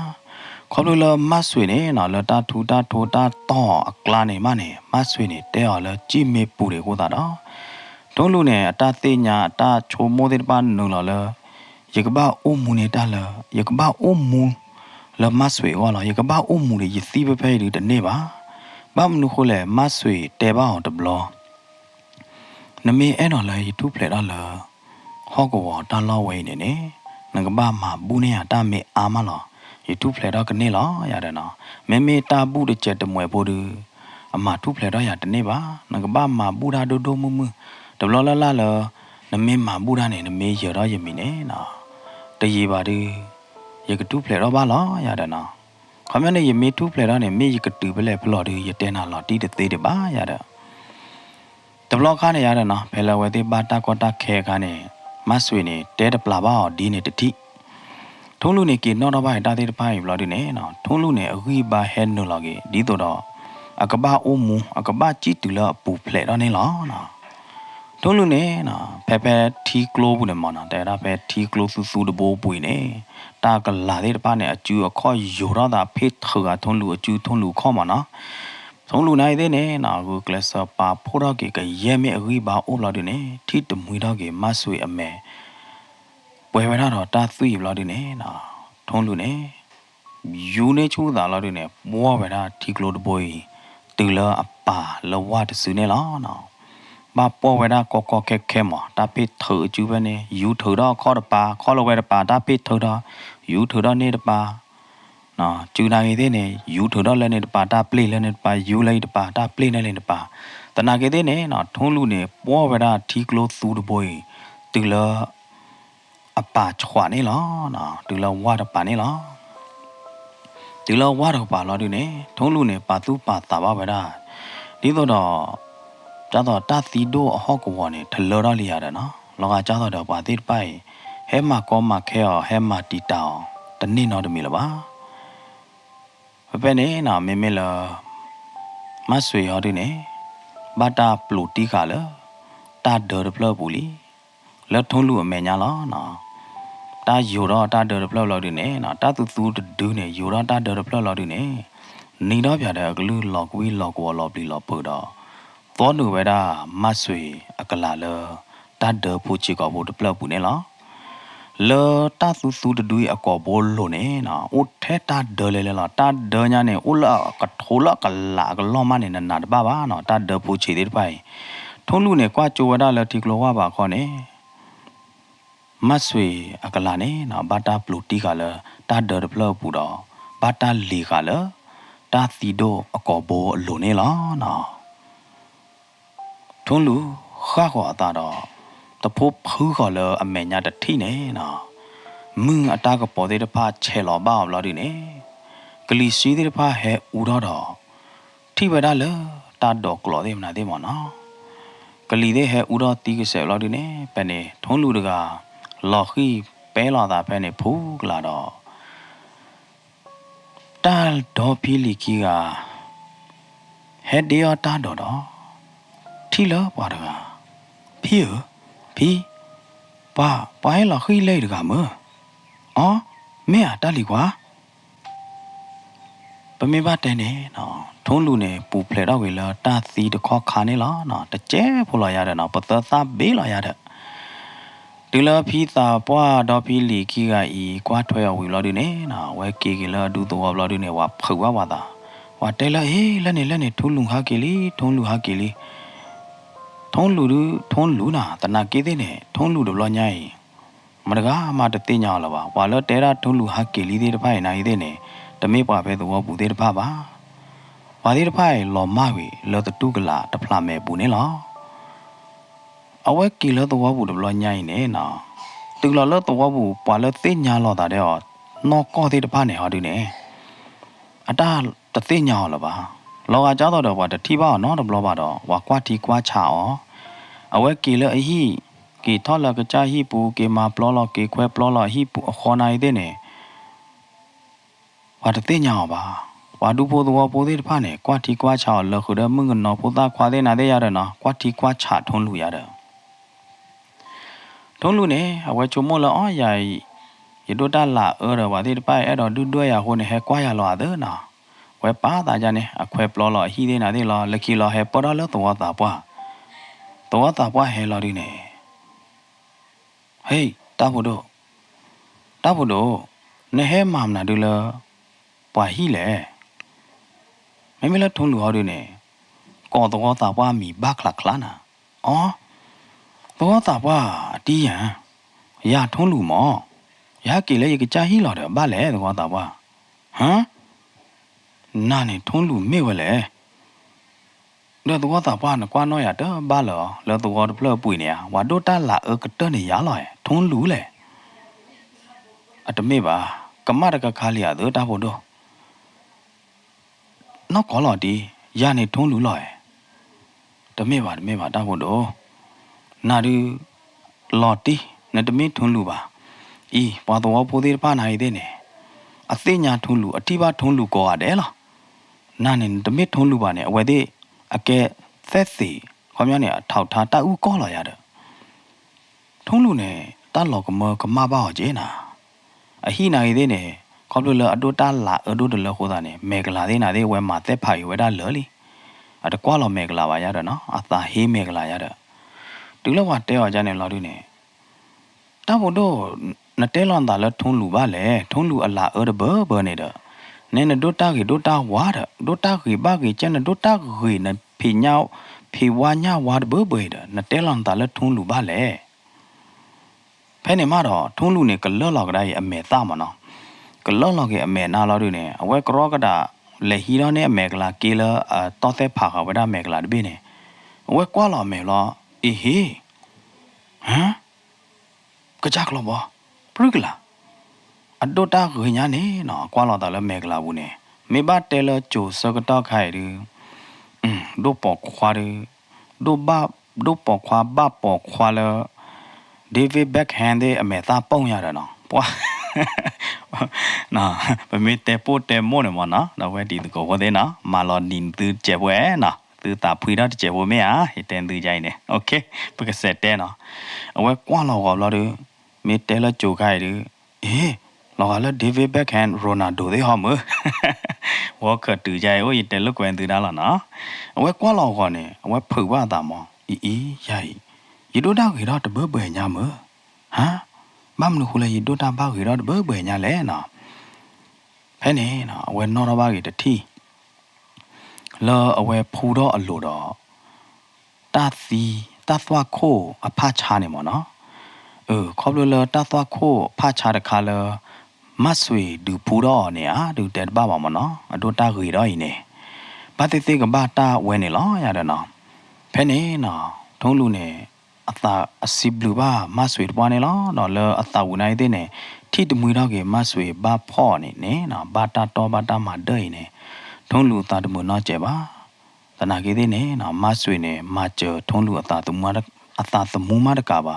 ခေါလို့လမဆွေနေနော်လတာထူတာထိုတာတော့အကလာနေမနေမဆွေနေတဲော်လကြည့်မေပူတွေကိုသာတော့တုံးလို့နေအတာသိညာအတာချိုမိုးတဲ့ပါနုလောလရကဘာအိုမူနေတာလရကဘာအိုမူလမဆွေဟောလရကဘာအိုမူရစီပဲဖဲဒီတနေ့ပါဘာမနုခိုလဲမဆွေတဲပါအောင်တဘလောနမေအဲ့တော်လဲတူဖလက်တော့လာဟောကောတာလောဝဲနေနေငကဘာမှာဘူးနေရတာမေအာမလောရတူဖလက်တော့ကနေလောရတယ်နော်မေမေတာဘူးတစ်ချက်တမွဲဖို့တူအမတူဖလက်တော့ရတနေ့ပါငကဘာမှာဘူးတာဒိုမမတဘလောလာလာနမေမှာဘူးတာနေနမေရတော့ရမီနေနော်တရေပါတူရကတူဖလက်တော့ပါလောရတယ်နော်ခမနဲ့ရမေတူဖလက်တော့နေမေရကတူပလဲဖလော်တူရတဲနာလောတီးတဲ့ပါရတယ်တဘလောခါနေရတယ်နော်ဘယ်လဝဲသေးပါတာကွာတာခဲခါနေမဆွေနေတဲတပလာပါဒီနေတတိထုံးလူနေကေနော်တော့ဘာတာသေးတဖိုင်ဘလော်ဒီနေနော်ထုံးလူနေအဂီဘာဟဲနိုလော်ကေဒီတော့အကဘာအိုမူအကဘာကြည့်တူလပူဖလက်တော့နေလောနော်ထုံးလူနေနော်ဖဲထီကလိုဘူးနေမနော်တဲတာဖဲထီကလိုဆူတဘိုးပွေနေတာကလာသေးတပါနေအကျူအခေါ်ယောရတာဖေးထကထုံးလူအကျူထုံးလူခေါ်မနော်ဆုံးလူနိုင်တဲ့နေနော်ကိုကလစပါဖိုတော့ကေကရဲမဲအဂီဘာအိုဘလော်ဒီနေထိတမွေတော့ကေမဆွေအမဲပွဲဝဲတော့တာသွေဘလော်ဒီနေနော်ထုံးလူနေယူနေချိုးတာလော်ဒီနေမောဝဲတာထီကလိုတဘွေတူလအပါလဝတ်စနေလောနော်ဘာပေါ်ဝဲတာကောခဲမတာပိထအကျူပဲနေယူထတော့ခေါ်တပါခေါ်လဝဲတပါတာပိထတော့ယူထတော့နေတပါနော်ကျူနာကေတဲ့နေယူထတော့လည်းနေတပါတာပလေလည်းနေတပါယူလိုက်တပါတာပလေနဲ့လည်းတပါတနာကေတဲ့နေနော်ထုံးလူနေပေါ်ဝဲတာထီကလိုသူတဘွေတူလအပါချွာနေလောနော်တူလဝါတပါနေလောတူလဝါတော့ပါလောဒီနေထုံးလူနေပါသူပါတာပါဝဲတာဒီတော့ကြတော့တာသီဒိုအဟော့ကောနေထလောတော့လီရတယ်နော်လောကကြတော့ပါတိပိုင်ဟဲမကောမခဲဟဲမတီတောင်တနေ့တော့တမီလပါဘယ်နဲ့နာမေမေလာမဆွေရတဲ့နေဘာတာပလူတီကလာတာဒေါ်ပလပူလီလက်ထုံးလူအမေညာလားနော်တာယူတော့တာဒေါ်ပလလောက်တဲ့နေနော်တာသူဒူးနေယူတော့တာဒေါ်ပလလောက်တဲ့နေနေတော့ပြတဲ့ကလူလောက်ဝီလောက်ကောလောက်ပြီးလောက်ပို့တော့သောနုဝဲတာမဆွေအကလာလတာဒေါ်ပူချီကောဘူးတပလပူနေလား le ta su de dui a ko bol lo ne na o the ta de le la ta de nya ne o la ka thola ka la ka lo ma ne na ba ba no ta de pu chi de pai thon lu ne kwa cho wada le ti klo wa ba kho ne mát suy à cái là này nó bắt ta blu tí cả là ta đỡ được lâu bù đó bắt ta lì cả là ta tí đô ở cổ bộ lũ này lo nó thôn lũ khác họ ta đó ta phốp hư cả là anh mẹ nhà đất thi này nó mưng à ta cái bỏ đi được pha che lọ bao lo đi này cái lì xí đi được pha hè u đó thi về đó là ta đọc lọ đi mà đi mà nó cái lì đấy hè u đó tí cái sẹo lo đi này bên này thôn lũ được à lọ khi bé lọ ta bên này phú là đó ta đó phi lì kia hết đi ở ta đó thi lỡ bỏ được à phi ở phi bà ấy là khi lấy được à mơ mẹ à ta lì quá bà mẹ ba tên này nó thôn lu này bù plei đó vậy là ta xí được khó khăn này lo nó ta chế phụ lo ya đó nó bắt ta bế lo ya đó từ là phi ta qua đó phi lì kia ý qua thuê ở lo đi nè nó quay kia là đủ tổ lo đi nè và phơi quá ta và đây là lên này thôn lu ha kia li thôn lu na ta na kia thế nè thôn lu được lo nhảy mà được á mà được tiền nhau là và lỡ té ra thôn lu ha kia li thế phải này thế nè ta mấy bà phải tổ bù thế phải và thế phải lo ma vậy lỡ tự tu cái là tập làm mẹ bù nè lo ở quay kia lỡ tổ bù được lo nhảy nè nó từ lỡ tổ bù và lỡ tiền nhau lo ta đấy nó có thế phải này họ đi nè ta tự tiền nhau là lo cháu tao được và thi bao nó được lo bà đó và qua thi qua chảo ở quay kia lỡ hi kỳ thoát là cái cha hi bù kỳ mà lo kỳ quay lo hi bù khó này thế nè và tự nhau và đủ bố thế phải nè qua thi qua chảo lỡ khởi đó mưng nó bố ta qua thế nào thế rồi nó qua thi qua chảo thôn lù ya đó thôn lù nè ở quay chỗ mua là vậy vậy đôi ta là rồi và thế phải ở đó đuôi à hôm nay qua ya lo đó nè quay ba ta cho nè quay lo hi thế nào thế lo là khi lo hay bỏ đó lỡ tổ ta qua hay lo đi nè hey ta phụ đồ nè hay mà nào được là bỏ hi lẽ mấy mấy lần thôn lúa đi nè còn tổ ta qua mì bạc lạc nè tổ ta qua đi à ya thôn lúa mỏ ya kể lại cái cha hi lo đó ba lẽ tổ ta qua hả nà này thôn lù mê vậy lẽ, đợt tôi có tập ba nó qua nói à đó ba lợ tôi có được lợ bụi nè, và đôi ta là ở cái tên này giá rồi, thôn lù lẽ, à tụi mê bà, cầm má cái khali à đỡ ta vô đâu, nó có lọ đi, giá này thôn lù rồi, tụi mê bà ta vô đâu, nà đi lọ đi, nè tụi mê thôn lù bà, bà tôi có bố đi ba này thế nè, à thế nhà thôn lù, à tí ba thôn lù có à đấy là nà nên tụi mấy thôn lù bà này, vậy thì à cái xét gì, hôm nay này thảo thà ta u có là ya đó, thôn lù này ta lọ cái ma bao chứ nè, à hi này thế này, có đôi lợ đôi ta là ở đôi lợ hồ ta này, mẹ cái là thế nào thế vậy mà thế phải vậy đã lỡ đi, à đó quá là mẹ cái là vậy đó nó, à ta hi mẹ cái là vậy đó, từ lúc mà té ở trên này là đi này, ta vô đâu, nè té lon ta là thôn lù bà lẽ, thôn lù là ở đó bờ này đó. Nên là đôi ta quá đó, đôi ta gửi ba gửi chân là đôi ta gửi là phì qua nhau quá bớ bời đó, là té lòng ta là thôn lù ba lẽ, phải này mà đó, thôn lù này cái lỡ lọc đây mẹ ta mà nó, cái lỡ lọc cái mẹ nào lo đi này, ở cái cái đó là hi đó này mẹ là kia là to thế phạc ở đó mẹ là đi này, ở quá là mẹ lo, hi, hả, cái chắc lo bỏ, bực là ở đôi ta gửi nhà này nó qua lo ta là mẹ là bu này mấy bát tê là chủ sơ cái ta khai đi đôi bỏ khoa đi đôi bỏ khoa ba bỏ khoa là David Beckham đấy mẹ ta bông nhà rồi nó quá nó bởi vì tê mô này mà nó phải đi từ cổ có thế nó mà lo nhìn từ trẻ bé nó từ ta phui đó trẻ bé à thì tên từ dài này ok bây giờ sẽ tên nó ở quá lo đi mấy tê là chủ khai đi nó là David Beckham Ronaldo đấy hả mơ, Walker từ dài ôi tên lúc quen từ đó là nó, ông ấy quá lâu rồi nè, ông ấy phử quá tạm mà, vậy, vậy đôi đau gì đó từ bữa bề nhà mơ, hả, ဘာမလို့ခုလေဒိုတာဘာကြီးတော့ဘယ်ညာလဲနော်ဖဲနေနော်အဝဲနော်တော့ဘာကြီးတတိလောအဝဲဖူတော့အလိုတော့တာစီတာသွားခိုအဖချာနေမနော်ခေါပလိုလောတာသွားခိုဖချာတခါလောမဆွေဒူဖူတော့နေအာဒူတဲ့ဘာပါမနော်အဒိုတာကြီးတော့ဤနေဘာတိတိကဘာတာဝဲနေလောရတယ်နော်ဖဲနေနော်ထုံးလူနေအသာအစီဘလူပါမဆွေတပွားနေလောနော်လောအသာဝင်နိုင်တဲ့နေထိတမွေတော့ကေမဆွေဘာဖော့နေနေနော်ဘာတာတော့ဘာတာမဒဲနေထုံးလူတာတမွေတော့ကျဲပါတနာကေတဲ့နေနော်မဆွေနေမကျထုံးလူအသာတမွားအသာသမူးမတကပါ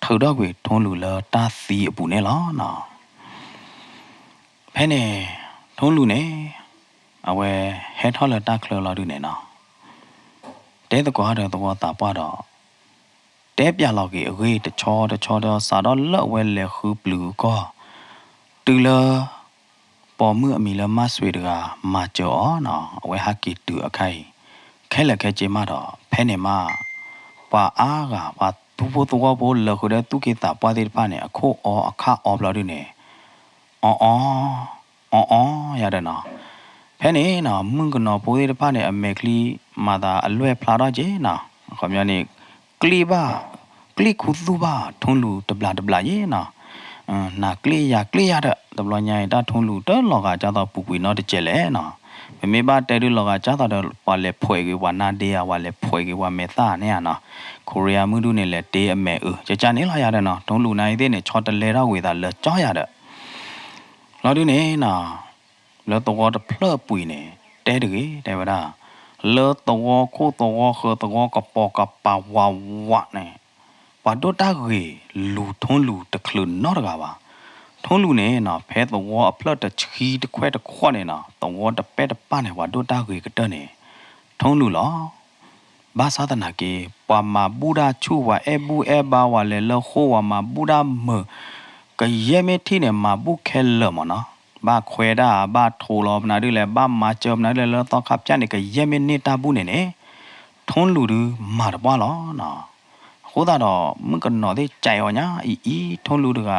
ထောက်တော့ကေထုံးလူလောတာစီအပူနေလောနော်ဖဲနေထုံးလူနေအဝဲဟဲထော်လတာခလလာဒူနေနော်တဲတကွာတဲ့တော့တာပွားတော့တဲပြလောက်ကြီးအဝေးတချောတော့စာတော့လော့ဝဲလေခူဘလူးကောတူလပေါ်မှုအမီလမဆွေတကမကျော်နော်အဝဲဟာကီတူအခိုင်ခဲလက်ခဲချေမတော့ဖဲနေမပွာအားကပွာတူဖို့တော့ဘောလခုတဲ့သူကေတာပွားတဲ့ဖာနေအခုအောအခအောဘလာဒူနေအောရတဲ့နော်ဖဲနေနော်မင်းကနော်ပိုးတဲ့ဖာနေအမေကလီမာတာအလွဲဖလာတော့ဂျေနော်ခေါမျိုးနေကလီခုသူပါထုံးလူတပလာရေနော်နာကလီရတဲ့တပလညာတာထုံးလူတော့လောကကြတော့ပူပူနော်တကြလဲနော်မေဘာတဲရလောကကြတော့ပါလေဖွေကေဝနာဒေယာဝါလေဖွေကေဝမေသာနေရနော်ကိုရီးယားမှုတို့နေလေတေးအမဲကြနေလာရတဲ့နော်ထုံးလူနိုင်တဲ့နေချော်တလဲတော့ဝေတာလဲကြောရတဲ့လော်ဒီနေနော်လောတော့တဖလပွေနေတဲတကေတဲဝဒါလောတော့ကိုတော့ခေတော့ကပေါကပါဝဝနေဝါဒတာကြီးလူထုံးလူတခလူနော်တကပါထုံးလူနေနော်ဖဲတော့အဖလတ်တချီတခွဲတခွနေနော်တော့တပဲတပနေဝါဒတာကြီးကတနေထုံးလူလောဘာသာတနာကေပွာမာဘူဒါချူဝါအဘူအဘာဝါလေလောခိုဝါမာဘူဒါမကရဲမေတီနေမာဘူခဲလမနော်ဘာခွေတာဘာထိုလောနာဒီလေဘာမာချမနာလေလောတော့ခပ်ချနေကရဲမေနေတာဘူးနေနေထုံးလူဒူမာတပွားလောနော်ဟိုတာတော့မကနော်တဲ့ကြိုင်ော်ညာအီထုံးလူတက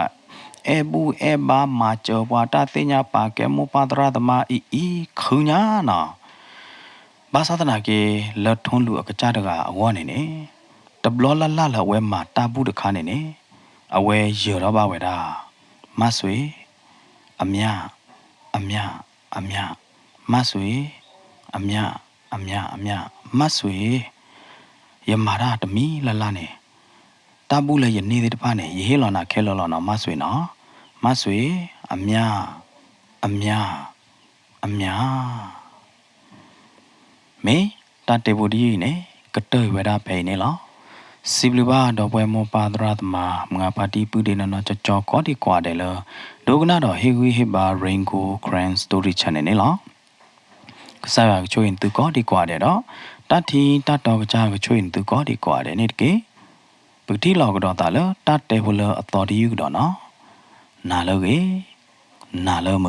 အဘူအဘာမာချဘွာတာသိညာပါကဲမပါတရသမာအီခုညာနော်ဘာသာတနာကေလထုံးလူအကကြတကအဝနေနေတဘလလဝဲမာတာဘူးတခါနေနေအဝဲရောတော့ပါဝဲတာမဆွေအမြမဆွေအမြမဆွေယမာရတမီလနေတဘူးလေယနေတဲ့တဖာနေရေလောနာခဲလောနော်မဆွေနော်မဆွေအမြမေတတေဘူဒီနေကတဲဝရဖေနေလောစီဘလူဘာတော့ပွဲမောပါဒရတ်မာမငါပါတီပူဒေနော်ကြောကောဒီကွာတယ်လောဒုကနာတော့ဟေဂွီဟေဘာရင်ကိုခရန်စတိုရီချန်နေလောကစားရချိုရင်သူကောဒီကွာတယ်တော့တတိတတော်ကကြကချိုရင်သူကောဒီကွာတယ်နေတကေပတိလောက်ကတော့တာလောတတေဘူလအတော်ဒီယူတော့နော်နာလောကေနာလောမ